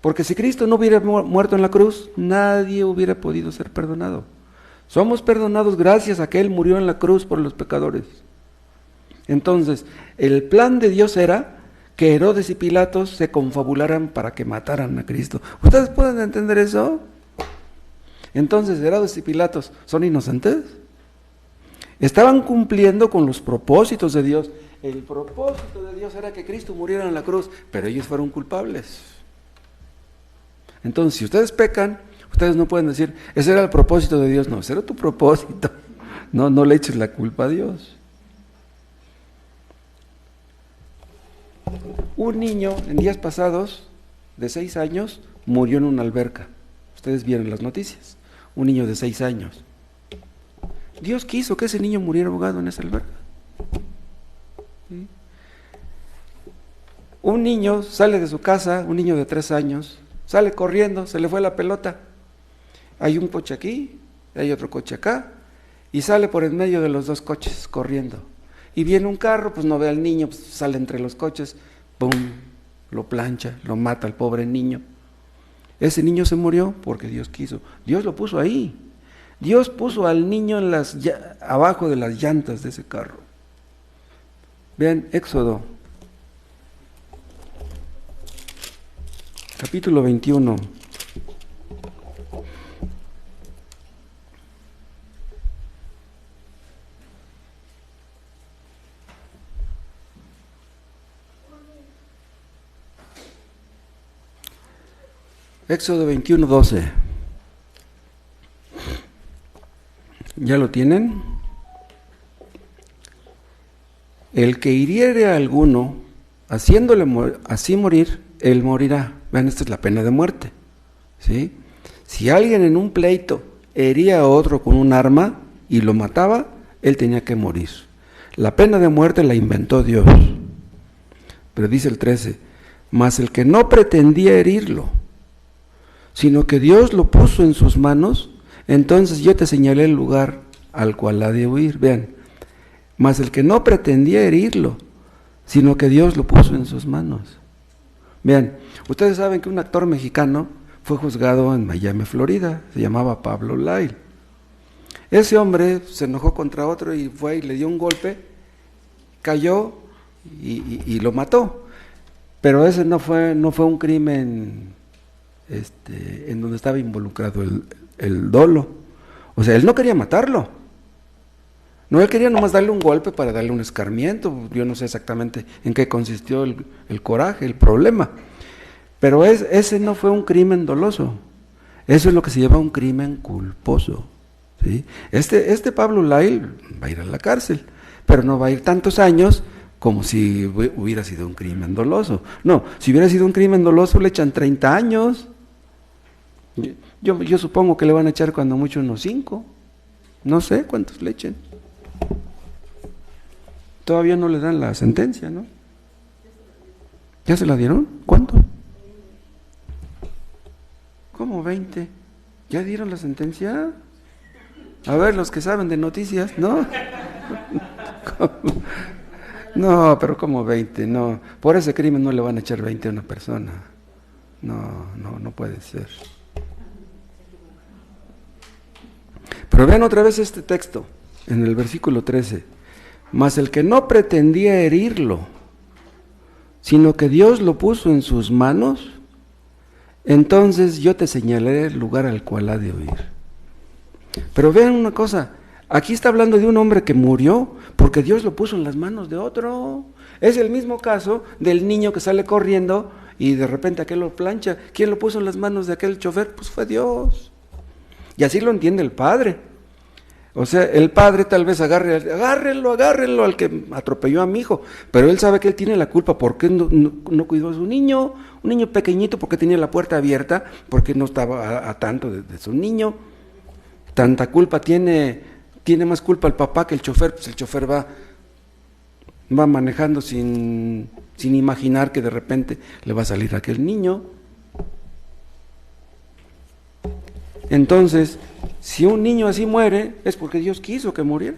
Porque si Cristo no hubiera muerto en la cruz, nadie hubiera podido ser perdonado. Somos perdonados gracias a que Él murió en la cruz por los pecadores. Entonces, el plan de Dios era que Herodes y Pilatos se confabularan para que mataran a Cristo. ¿Ustedes pueden entender eso? Entonces, Herodes y Pilatos ¿son inocentes? Estaban cumpliendo con los propósitos de Dios. El propósito de Dios era que Cristo muriera en la cruz, pero ellos fueron culpables. Entonces, si ustedes pecan, ustedes no pueden decir, ese era el propósito de Dios. No, ese era tu propósito. No le eches la culpa a Dios. Un niño en días pasados, de 6 años, murió en una alberca. Ustedes vieron las noticias. Un niño de 6 años. Dios quiso que ese niño muriera ahogado en esa alberca. ¿Sí? Un niño sale de su casa, un niño de 3 años, sale corriendo, se le fue la pelota. Hay un coche aquí, hay otro coche acá, y sale por en medio de los 2 coches corriendo. Y viene un carro, pues no ve al niño, pues sale entre los coches, ¡pum!, lo plancha, lo mata al pobre niño. Ese niño se murió porque Dios quiso. Dios lo puso ahí. Dios puso al niño abajo de las llantas de ese carro. Vean, Éxodo, capítulo 21. Éxodo 21, 12. ¿Ya lo tienen? El que hiriere a alguno, haciéndole así morir, él morirá. Vean, esta es la pena de muerte. ¿Sí? Si alguien en un pleito hería a otro con un arma y lo mataba, él tenía que morir. La pena de muerte la inventó Dios. Pero dice el 13, mas el que no pretendía herirlo, sino que Dios lo puso en sus manos, entonces yo te señalé el lugar al cual ha de huir. Vean, mas el que no pretendía herirlo, sino que Dios lo puso en sus manos. Vean, ustedes saben que un actor mexicano fue juzgado en Miami, Florida, se llamaba Pablo Lyle. Ese hombre se enojó contra otro y fue y le dio un golpe, cayó y lo mató. Pero ese no fue un crimen en donde estaba involucrado el dolo. O sea, él no quería matarlo. No, él quería nomás darle un golpe para darle un escarmiento. Yo no sé exactamente en qué consistió el coraje, el problema. Pero ese no fue un crimen doloso. Eso es lo que se llama un crimen culposo. ¿Sí? Este Pablo Lyle va a ir a la cárcel, pero no va a ir tantos años como si hubiera sido un crimen doloso. No, si hubiera sido un crimen doloso le echan 30 años. Yo supongo que le van a echar cuando mucho unos 5. No sé cuántos le echen. Todavía no le dan la sentencia, ¿no? ¿Ya se la dieron? ¿Cuánto? ¿Cómo 20? ¿Ya dieron la sentencia? A ver, los que saben de noticias, ¿no? No, pero como 20, no. Por ese crimen no le van a echar 20 a una persona. No puede ser. Pero vean otra vez este texto, en el versículo 13. Mas el que no pretendía herirlo, sino que Dios lo puso en sus manos, entonces yo te señalaré el lugar al cual ha de huir. Pero vean una cosa, aquí está hablando de un hombre que murió porque Dios lo puso en las manos de otro. Es el mismo caso del niño que sale corriendo y de repente aquel lo plancha. ¿Quién lo puso en las manos de aquel chofer? Pues fue Dios. Y así lo entiende el padre. O sea, el padre tal vez agárrenlo al que atropelló a mi hijo, pero él sabe que él tiene la culpa porque no cuidó a su niño, un niño pequeñito, porque tenía la puerta abierta, porque no estaba a tanto de su niño. Tanta culpa tiene más culpa el papá que el chofer. Pues el chofer va manejando sin imaginar que de repente le va a salir a aquel niño. Entonces, si un niño así muere, es porque Dios quiso que muriera.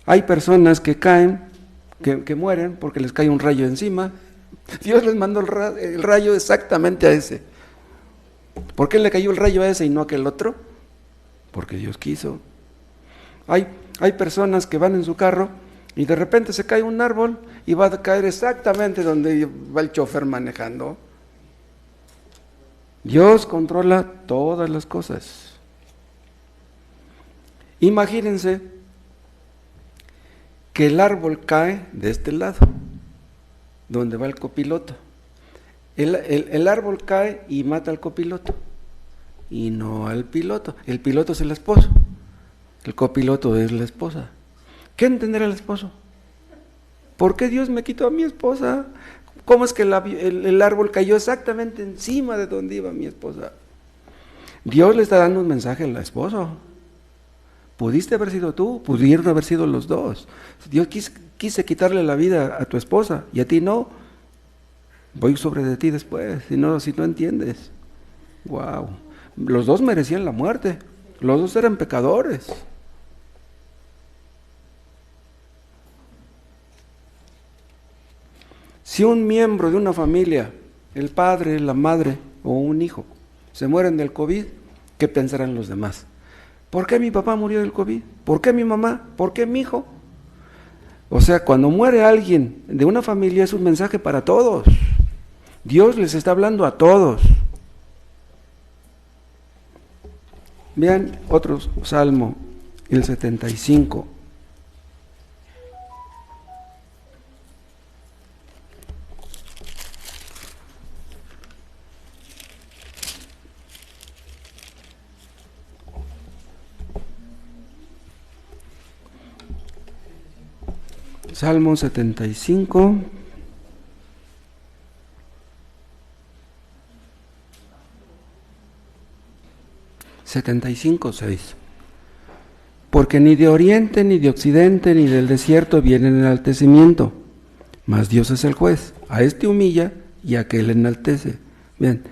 Hay personas que caen, que mueren porque les cae un rayo encima Dios les mandó el rayo exactamente a ese. ¿Por qué le cayó el rayo a ese y no a aquel otro? Porque Dios quiso. Hay personas que van en su carro y de repente se cae un árbol y va a caer exactamente donde va el chofer manejando. Dios controla todas las cosas. Imagínense que el árbol cae de este lado, donde va el copiloto. El árbol cae y mata al copiloto, y no al piloto. El piloto es el esposo, el copiloto es la esposa. ¿Qué entenderá el esposo? ¿Por qué Dios me quitó a mi esposa? ¿Cómo es que el árbol cayó exactamente encima de donde iba mi esposa? Dios le está dando un mensaje al esposo. Pudiste haber sido tú, pudieron haber sido los dos. Dios quise quitarle la vida a tu esposa y a ti no. Voy sobre de ti después, si no entiendes. Wow. Los dos merecían la muerte. Los dos eran pecadores. Si un miembro de una familia, el padre, la madre o un hijo, se mueren del COVID, ¿qué pensarán los demás? ¿Por qué mi papá murió del COVID? ¿Por qué mi mamá? ¿Por qué mi hijo? O sea, cuando muere alguien de una familia es un mensaje para todos. Dios les está hablando a todos. Vean otro salmo, el 75. Salmo 75. (75:6) Porque ni de oriente, ni de occidente, ni del desierto viene el enaltecimiento, mas Dios es el juez. A este humilla y a aquel enaltece. Bien,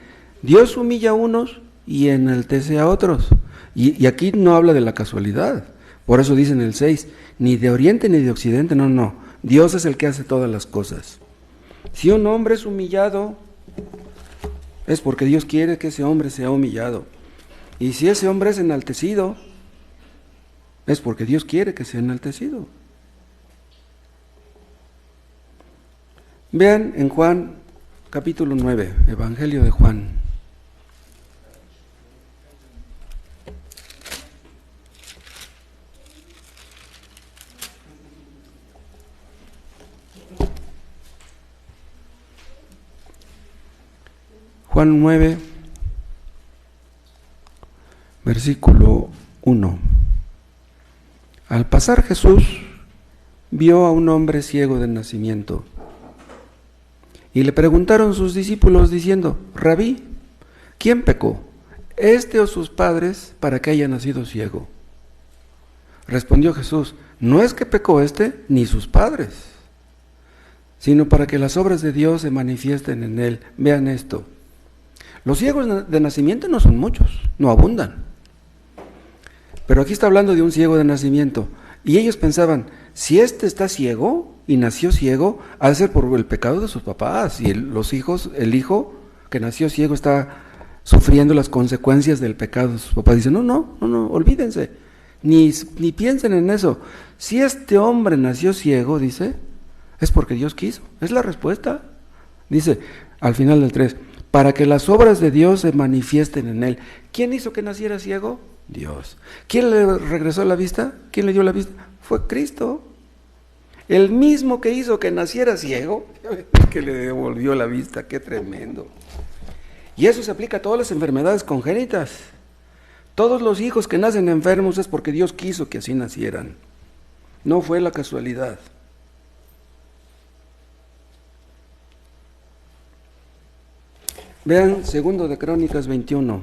Dios humilla a unos y enaltece a otros. Y aquí no habla de la casualidad. Por eso dice en el 6, ni de oriente ni de occidente, no. Dios es el que hace todas las cosas. Si un hombre es humillado, es porque Dios quiere que ese hombre sea humillado. Y si ese hombre es enaltecido, es porque Dios quiere que sea enaltecido. Vean en Juan capítulo 9, Evangelio de Juan. Juan 9, versículo 1. Al pasar Jesús vio a un hombre ciego de nacimiento y le preguntaron sus discípulos diciendo: Rabí, ¿quién pecó, este o sus padres, para que haya nacido ciego? Respondió Jesús: no es que pecó este ni sus padres, sino para que las obras de Dios se manifiesten en él. Vean esto. Los ciegos de nacimiento no son muchos, no abundan. Pero aquí está hablando de un ciego de nacimiento. Y ellos pensaban, si este está ciego y nació ciego, ha de ser por el pecado de sus papás. Y el hijo que nació ciego está sufriendo las consecuencias del pecado de sus papás. Dicen, no, olvídense. Ni piensen en eso. Si este hombre nació ciego, dice, es porque Dios quiso. Es la respuesta. Dice, al final del 3, para que las obras de Dios se manifiesten en él. ¿Quién hizo que naciera ciego? Dios. ¿Quién le regresó la vista? ¿Quién le dio la vista? Fue Cristo. El mismo que hizo que naciera ciego, que le devolvió la vista. ¡Qué tremendo! Y eso se aplica a todas las enfermedades congénitas. Todos los hijos que nacen enfermos es porque Dios quiso que así nacieran. No fue la casualidad. Vean 2 de Crónicas 21.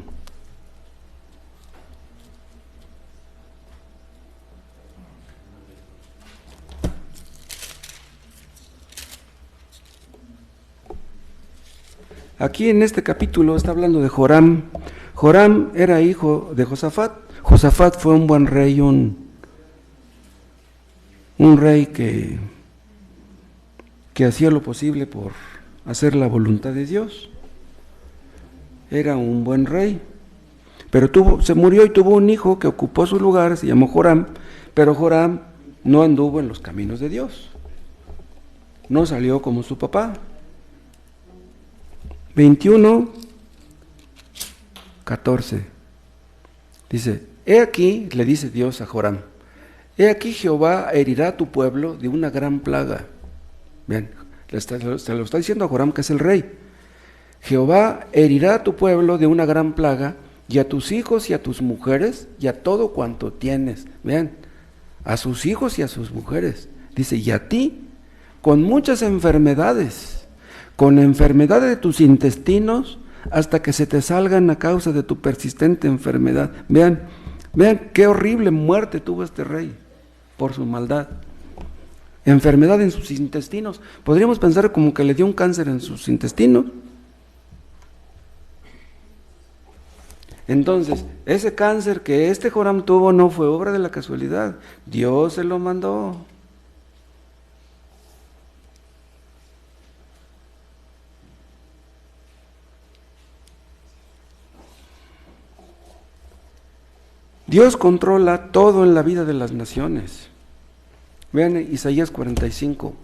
Aquí en este capítulo está hablando de Joram. Joram era hijo de Josafat. Josafat fue un buen rey, un rey que hacía lo posible por hacer la voluntad de Dios. Era un buen rey, pero se murió y tuvo un hijo que ocupó su lugar, se llamó Joram, pero Joram no anduvo en los caminos de Dios, no salió como su papá. 21:14 dice: he aquí, le dice Dios a Joram, he aquí Jehová herirá a tu pueblo de una gran plaga. Bien, se lo está diciendo a Joram, que es el rey. Jehová herirá a tu pueblo de una gran plaga, y a tus hijos y a tus mujeres y a todo cuanto tienes. Vean, a sus hijos y a sus mujeres. Dice, y a ti, con muchas enfermedades, con enfermedades de tus intestinos, hasta que se te salgan a causa de tu persistente enfermedad. Vean qué horrible muerte tuvo este rey por su maldad. Enfermedad en sus intestinos. Podríamos pensar como que le dio un cáncer en sus intestinos. Entonces, ese cáncer que este Joram tuvo no fue obra de la casualidad. Dios se lo mandó. Dios controla todo en la vida de las naciones. Vean Isaías 45.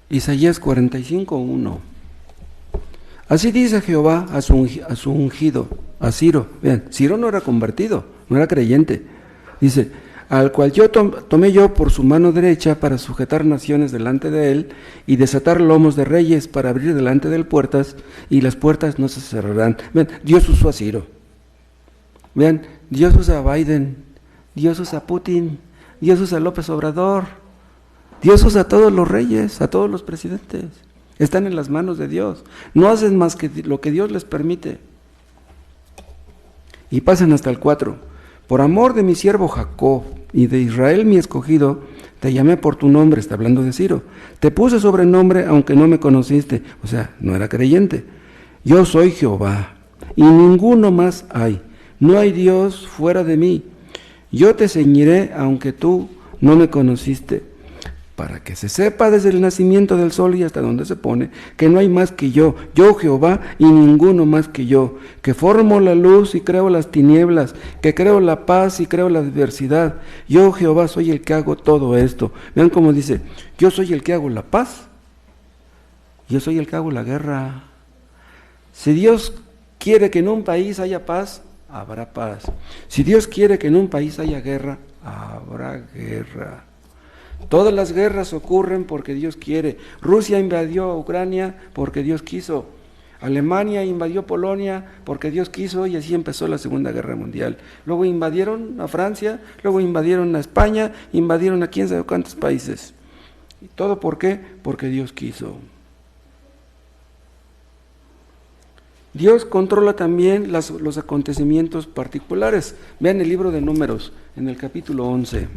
Isaías 45:1. Así dice Jehová a su ungido, a Ciro. Vean, Ciro no era convertido, no era creyente. Dice, al cual yo tomé yo por su mano derecha para sujetar naciones delante de él y desatar lomos de reyes para abrir delante de él puertas, y las puertas no se cerrarán. Vean, Dios usó a Ciro. Vean, Dios usa a Biden, Dios usa a Putin, Dios usa a López Obrador, Dios usa a todos los reyes, a todos los presidentes. Están en las manos de Dios. No hacen más que lo que Dios les permite. Y pasan hasta el 4. Por amor de mi siervo Jacob y de Israel mi escogido, te llamé por tu nombre, está hablando de Ciro. Te puse sobrenombre aunque no me conociste, o sea, no era creyente. Yo soy Jehová y ninguno más hay. No hay Dios fuera de mí. Yo te ceñiré aunque tú no me conociste, para que se sepa desde el nacimiento del sol y hasta donde se pone, que no hay más que yo Jehová, y ninguno más que yo, que formo la luz y creo las tinieblas, que creo la paz y creo la adversidad. Yo, Jehová, soy el que hago todo esto. Vean cómo dice, yo soy el que hago la paz, yo soy el que hago la guerra. Si Dios quiere que en un país haya paz, habrá paz. Si Dios quiere que en un país haya guerra, habrá guerra. Todas las guerras ocurren porque Dios quiere. Rusia invadió Ucrania porque Dios quiso. Alemania invadió Polonia porque Dios quiso, y así empezó la Segunda Guerra Mundial. Luego invadieron a Francia, luego invadieron a España, invadieron a quién sabe cuántos países. ¿Y todo por qué? Porque Dios quiso. Dios controla también los acontecimientos particulares. Vean el libro de Números, en el capítulo 11.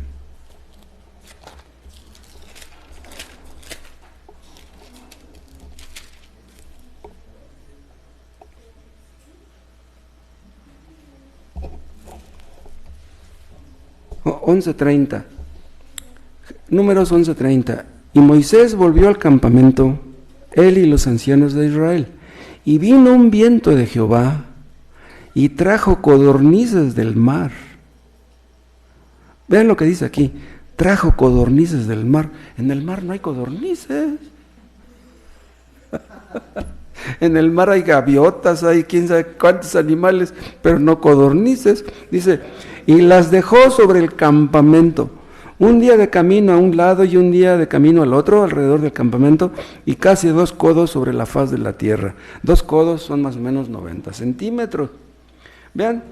Números 11:30. Y Moisés volvió al campamento, él y los ancianos de Israel, y vino un viento de Jehová y trajo codornices del mar. Vean lo que dice aquí, trajo codornices del mar. En el mar no hay codornices. En el mar hay gaviotas, hay quién sabe cuántos animales, pero no codornices. Dice, y las dejó sobre el campamento, un día de camino a un lado y un día de camino al otro, alrededor del campamento, y casi 2 codos sobre la faz de la tierra. 2 codos son más o menos 90 centímetros. Vean,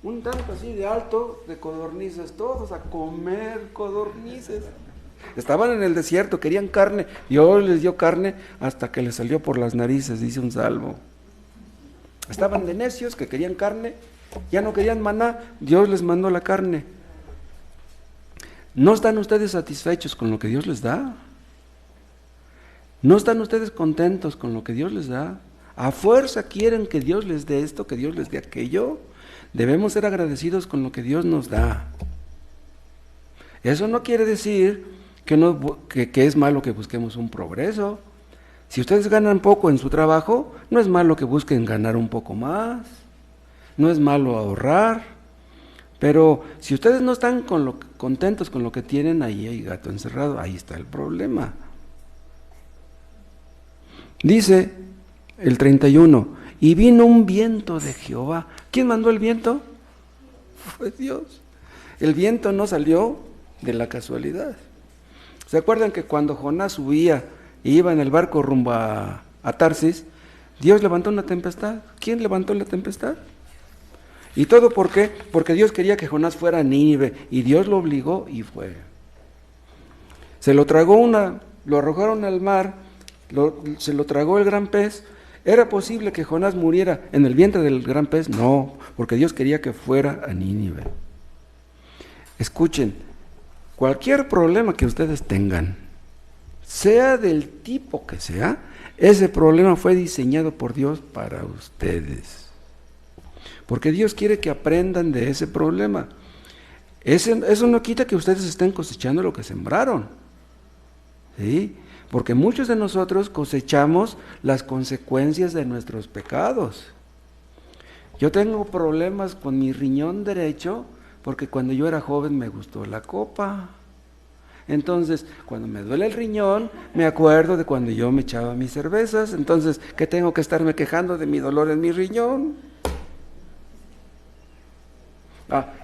un tanto así de alto de codornices, todos a comer codornices. Estaban en el desierto, querían carne, Dios les dio carne hasta que les salió por las narices, dice un salmo. Estaban de necios que querían carne, ya no querían maná, Dios les mandó la carne. ¿No están ustedes satisfechos con lo que Dios les da? ¿No están ustedes contentos con lo que Dios les da? ¿A fuerza quieren que Dios les dé esto, que Dios les dé aquello? Debemos ser agradecidos con lo que Dios nos da. Eso no quiere decir que es malo que busquemos un progreso. Si ustedes ganan poco en su trabajo, no es malo que busquen ganar un poco más. No es malo ahorrar. Pero si ustedes no están contentos con lo que tienen, ahí hay gato encerrado, ahí está el problema. Dice el 31, y vino un viento de Jehová. ¿Quién mandó el viento? Fue Dios. El viento no salió de la casualidad. ¿Se acuerdan que cuando Jonás subía y iba en el barco rumbo a Tarsis, Dios levantó una tempestad? ¿Quién levantó la tempestad? ¿Y todo por qué? Porque Dios quería que Jonás fuera a Nínive y Dios lo obligó y fue. Se lo tragó lo arrojaron al mar, se lo tragó el gran pez. ¿Era posible que Jonás muriera en el vientre del gran pez? No, porque Dios quería que fuera a Nínive. Escuchen, cualquier problema que ustedes tengan, sea del tipo que sea, ese problema fue diseñado por Dios para ustedes. Porque Dios quiere que aprendan de ese problema. Eso no quita que ustedes estén cosechando lo que sembraron. ¿Sí? Porque muchos de nosotros cosechamos las consecuencias de nuestros pecados. Yo tengo problemas con mi riñón derecho porque cuando yo era joven me gustó la copa. Entonces, cuando me duele el riñón, me acuerdo de cuando yo me echaba mis cervezas. Entonces, ¿qué tengo que estarme quejando de mi dolor en mi riñón?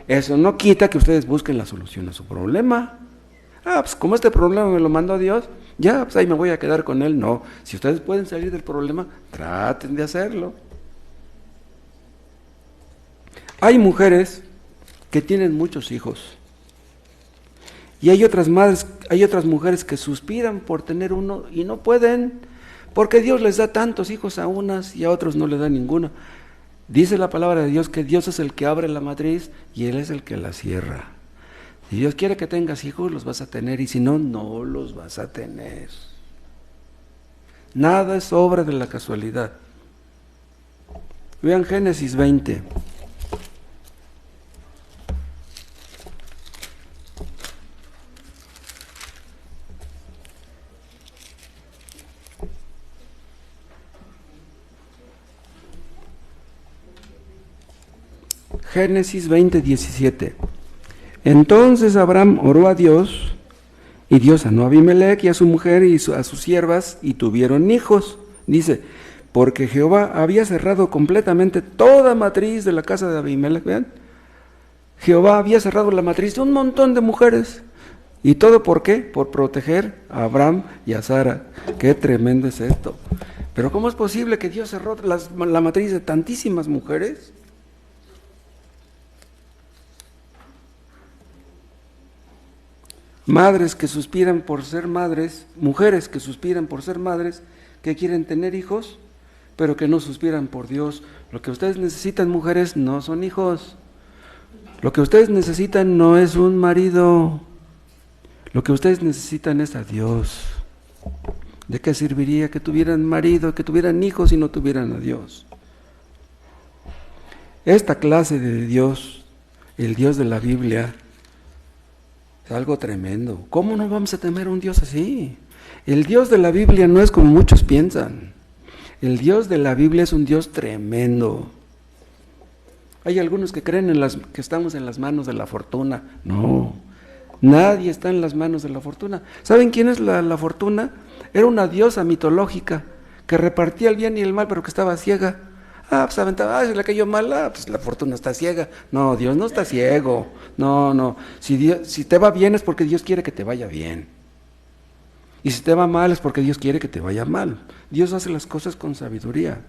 Eso no quita que ustedes busquen la solución a su problema. Pues como este problema me lo mandó Dios, ya, pues ahí me voy a quedar con él. No, si ustedes pueden salir del problema, traten de hacerlo. Hay mujeres que tienen muchos hijos. Y hay otras mujeres que suspiran por tener uno y no pueden, porque Dios les da tantos hijos a unas y a otros no les da ninguno. Dice la palabra de Dios que Dios es el que abre la matriz y Él es el que la cierra. Si Dios quiere que tengas hijos, los vas a tener, y si no, no los vas a tener. Nada es obra de la casualidad. Vean Génesis 20. Génesis 20, 17. Entonces Abraham oró a Dios, y Dios sanó a Abimelech y a su mujer y a sus siervas, y tuvieron hijos. Dice, porque Jehová había cerrado completamente toda matriz de la casa de Abimelech. ¿Vean? Jehová había cerrado la matriz de un montón de mujeres. ¿Y todo por qué? Por proteger a Abraham y a Sara. ¡Qué tremendo es esto! Pero ¿cómo es posible que Dios cerró la matriz de tantísimas mujeres? Madres que suspiran por ser madres, mujeres que suspiran por ser madres, que quieren tener hijos, pero que no suspiran por Dios. Lo que ustedes necesitan, mujeres, no son hijos. Lo que ustedes necesitan no es un marido. Lo que ustedes necesitan es a Dios. ¿De qué serviría que tuvieran marido, que tuvieran hijos y no tuvieran a Dios? Esta clase de Dios, el Dios de la Biblia, es algo tremendo. ¿Cómo no vamos a temer a un Dios así? El Dios de la Biblia no es como muchos piensan. El Dios de la Biblia es un Dios tremendo. Hay algunos que creen que estamos en las manos de la fortuna. No, nadie está en las manos de la fortuna. ¿Saben quién es la fortuna? Era una diosa mitológica que repartía el bien y el mal, pero que estaba ciega. Pues aventaba, se le cayó mal, pues la fortuna está ciega. No, Dios no está ciego. No. Si te va bien es porque Dios quiere que te vaya bien. Y si te va mal es porque Dios quiere que te vaya mal. Dios hace las cosas con sabiduría.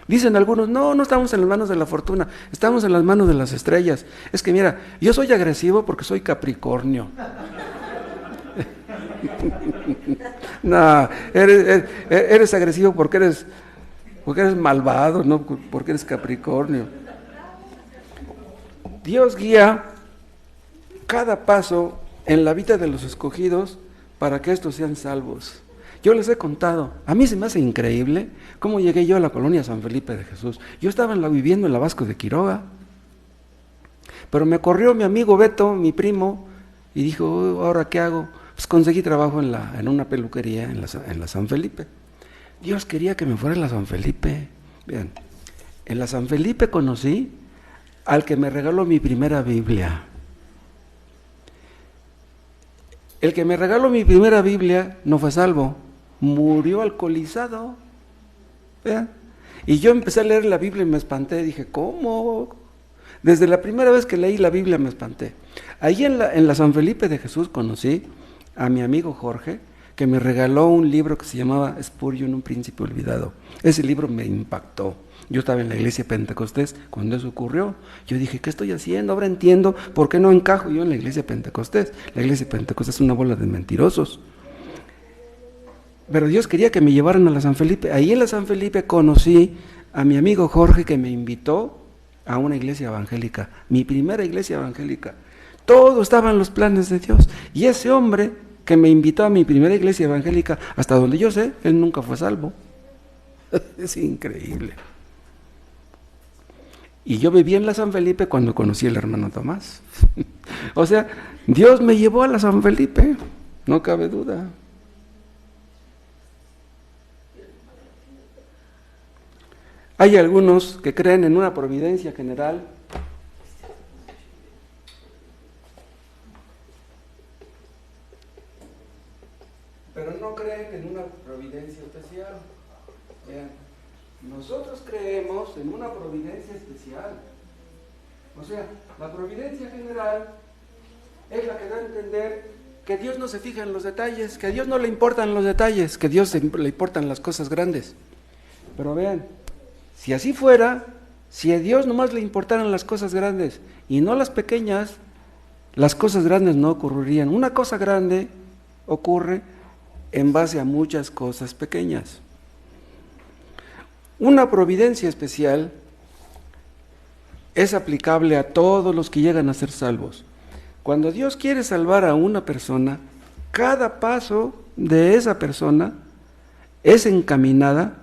Dicen algunos, no estamos en las manos de la fortuna, estamos en las manos de las estrellas. Es que mira, yo soy agresivo porque soy Capricornio. No, eres agresivo porque eres malvado, no porque eres Capricornio. Dios guía cada paso en la vida de los escogidos para que estos sean salvos. Yo les he contado, a mí se me hace increíble cómo llegué yo a la colonia San Felipe de Jesús. Yo estaba viviendo en la Vasco de Quiroga, pero me corrió mi amigo Beto, mi primo, y dijo, ¿ahora qué hago? Pues conseguí trabajo en una peluquería en la San Felipe. Dios quería que me fuera a la San Felipe. Vean, en la San Felipe conocí al que me regaló mi primera Biblia. El que me regaló mi primera Biblia no fue salvo, murió alcoholizado. Vean. Y yo empecé a leer la Biblia y me espanté, dije, ¿cómo? Desde la primera vez que leí la Biblia me espanté. Ahí en la San Felipe de Jesús conocí a mi amigo Jorge, que me regaló un libro que se llamaba Spurgeon, un príncipe olvidado. Ese libro me impactó. Yo estaba en la iglesia Pentecostés cuando eso ocurrió. Yo dije, ¿qué estoy haciendo? Ahora entiendo por qué no encajo yo en la iglesia Pentecostés. La iglesia Pentecostés es una bola de mentirosos. Pero Dios quería que me llevaran a la San Felipe. Ahí en la San Felipe conocí a mi amigo Jorge, que me invitó a una iglesia evangélica, mi primera iglesia evangélica. Todo estaba en los planes de Dios. Y ese hombre que me invitó a mi primera iglesia evangélica, hasta donde yo sé, él nunca fue salvo. Es increíble. Y yo viví en la San Felipe cuando conocí al hermano Tomás. O sea, Dios me llevó a la San Felipe, no cabe duda. Hay algunos que creen en una providencia general, pero no creen en una providencia especial. Vean, nosotros creemos en una providencia especial. O sea, la providencia general es la que da a entender que Dios no se fija en los detalles, que a Dios no le importan los detalles, que a Dios le importan las cosas grandes. Pero vean, si así fuera, si a Dios nomás le importaran las cosas grandes y no las pequeñas, las cosas grandes no ocurrirían. Una cosa grande ocurre en base a muchas cosas pequeñas. Una providencia especial es aplicable a todos los que llegan a ser salvos. Cuando Dios quiere salvar a una persona, cada paso de esa persona es encaminado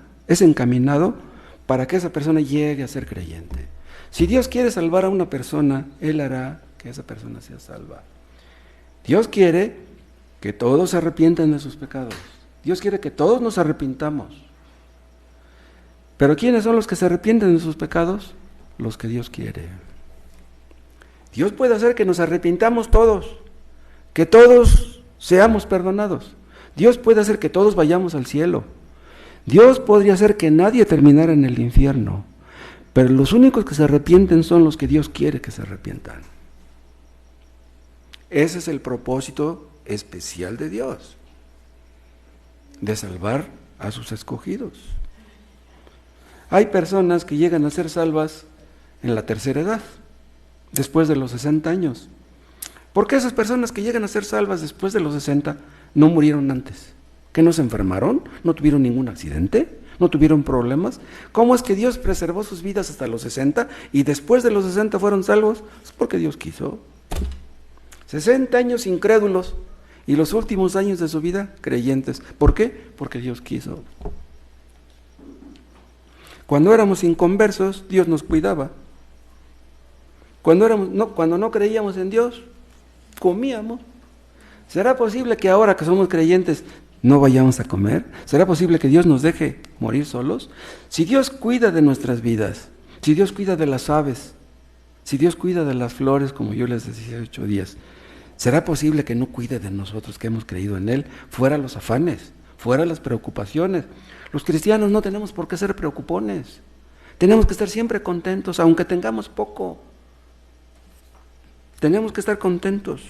para que esa persona llegue a ser creyente. Si Dios quiere salvar a una persona, Él hará que esa persona sea salva. Dios quiere que todos se arrepientan de sus pecados. Dios quiere que todos nos arrepintamos. Pero ¿quiénes son los que se arrepienten de sus pecados? Los que Dios quiere. Dios puede hacer que nos arrepintamos todos, que todos seamos perdonados. Dios puede hacer que todos vayamos al cielo. Dios podría hacer que nadie terminara en el infierno, pero los únicos que se arrepienten son los que Dios quiere que se arrepientan. Ese es el propósito especial de Dios, de salvar a sus escogidos. Hay personas que llegan a ser salvas en la tercera edad, después de los 60 años. ¿Por qué esas personas que llegan a ser salvas después de los 60 no murieron antes? ¿Que no se enfermaron? ¿No tuvieron ningún accidente? ¿No tuvieron problemas? ¿Cómo es que Dios preservó sus vidas hasta los 60 y después de los 60 fueron salvos? Es porque Dios quiso. 60 años incrédulos y los últimos años de su vida creyentes. ¿Por qué? Porque Dios quiso. Cuando éramos inconversos, Dios nos cuidaba. Cuando no creíamos en Dios, comíamos. ¿Será posible que ahora que somos creyentes no vayamos a comer? ¿Será posible que Dios nos deje morir solos? Si Dios cuida de nuestras vidas, si Dios cuida de las aves, si Dios cuida de las flores, como yo les decía 8 días, ¿será posible que no cuide de nosotros que hemos creído en Él? Fuera los afanes, fuera las preocupaciones. Los cristianos no tenemos por qué ser preocupones. Tenemos que estar siempre contentos, aunque tengamos poco. Tenemos que estar contentos.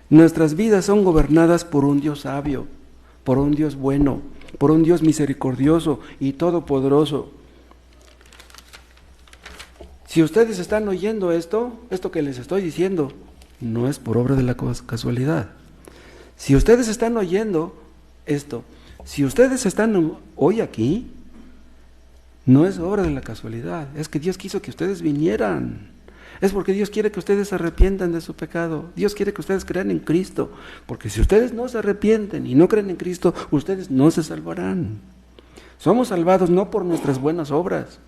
Nuestras vidas son gobernadas por un Dios sabio, por un Dios bueno, por un Dios misericordioso y todopoderoso. Si ustedes están oyendo esto que les estoy diciendo, no es por obra de la casualidad. Si ustedes están oyendo esto, si ustedes están hoy aquí, no es obra de la casualidad, es que Dios quiso que ustedes vinieran. Es porque Dios quiere que ustedes se arrepientan de su pecado. Dios quiere que ustedes crean en Cristo. Porque si ustedes no se arrepienten y no creen en Cristo, ustedes no se salvarán. Somos salvados no por nuestras buenas obras.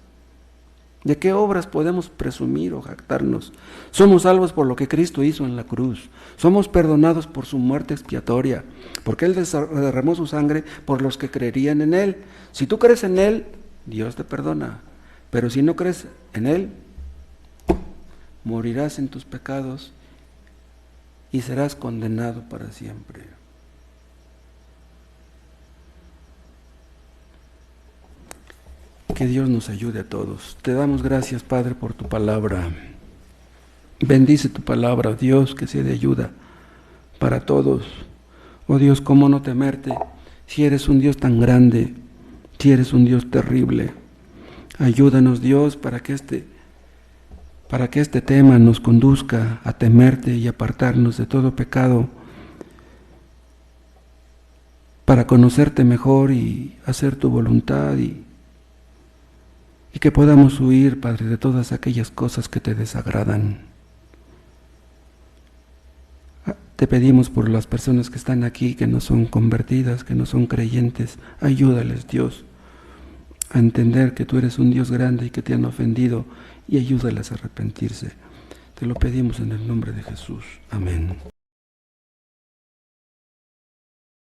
¿De qué obras podemos presumir o jactarnos? Somos salvos por lo que Cristo hizo en la cruz. Somos perdonados por su muerte expiatoria, porque Él derramó su sangre por los que creerían en Él. Si tú crees en Él, Dios te perdona. Pero si no crees en Él, morirás en tus pecados y serás condenado para siempre. Que Dios nos ayude a todos. Te damos gracias, Padre, por tu palabra. Bendice tu palabra, Dios, que sea de ayuda para todos. Oh Dios, ¿cómo no temerte si eres un Dios tan grande, si eres un Dios terrible? Ayúdanos, Dios, para que este tema nos conduzca a temerte y apartarnos de todo pecado, para conocerte mejor y hacer tu voluntad y que podamos huir, Padre, de todas aquellas cosas que te desagradan. Te pedimos por las personas que están aquí, que no son convertidas, que no son creyentes. Ayúdales, Dios, a entender que tú eres un Dios grande y que te han ofendido, y ayúdales a arrepentirse. Te lo pedimos en el nombre de Jesús. Amén.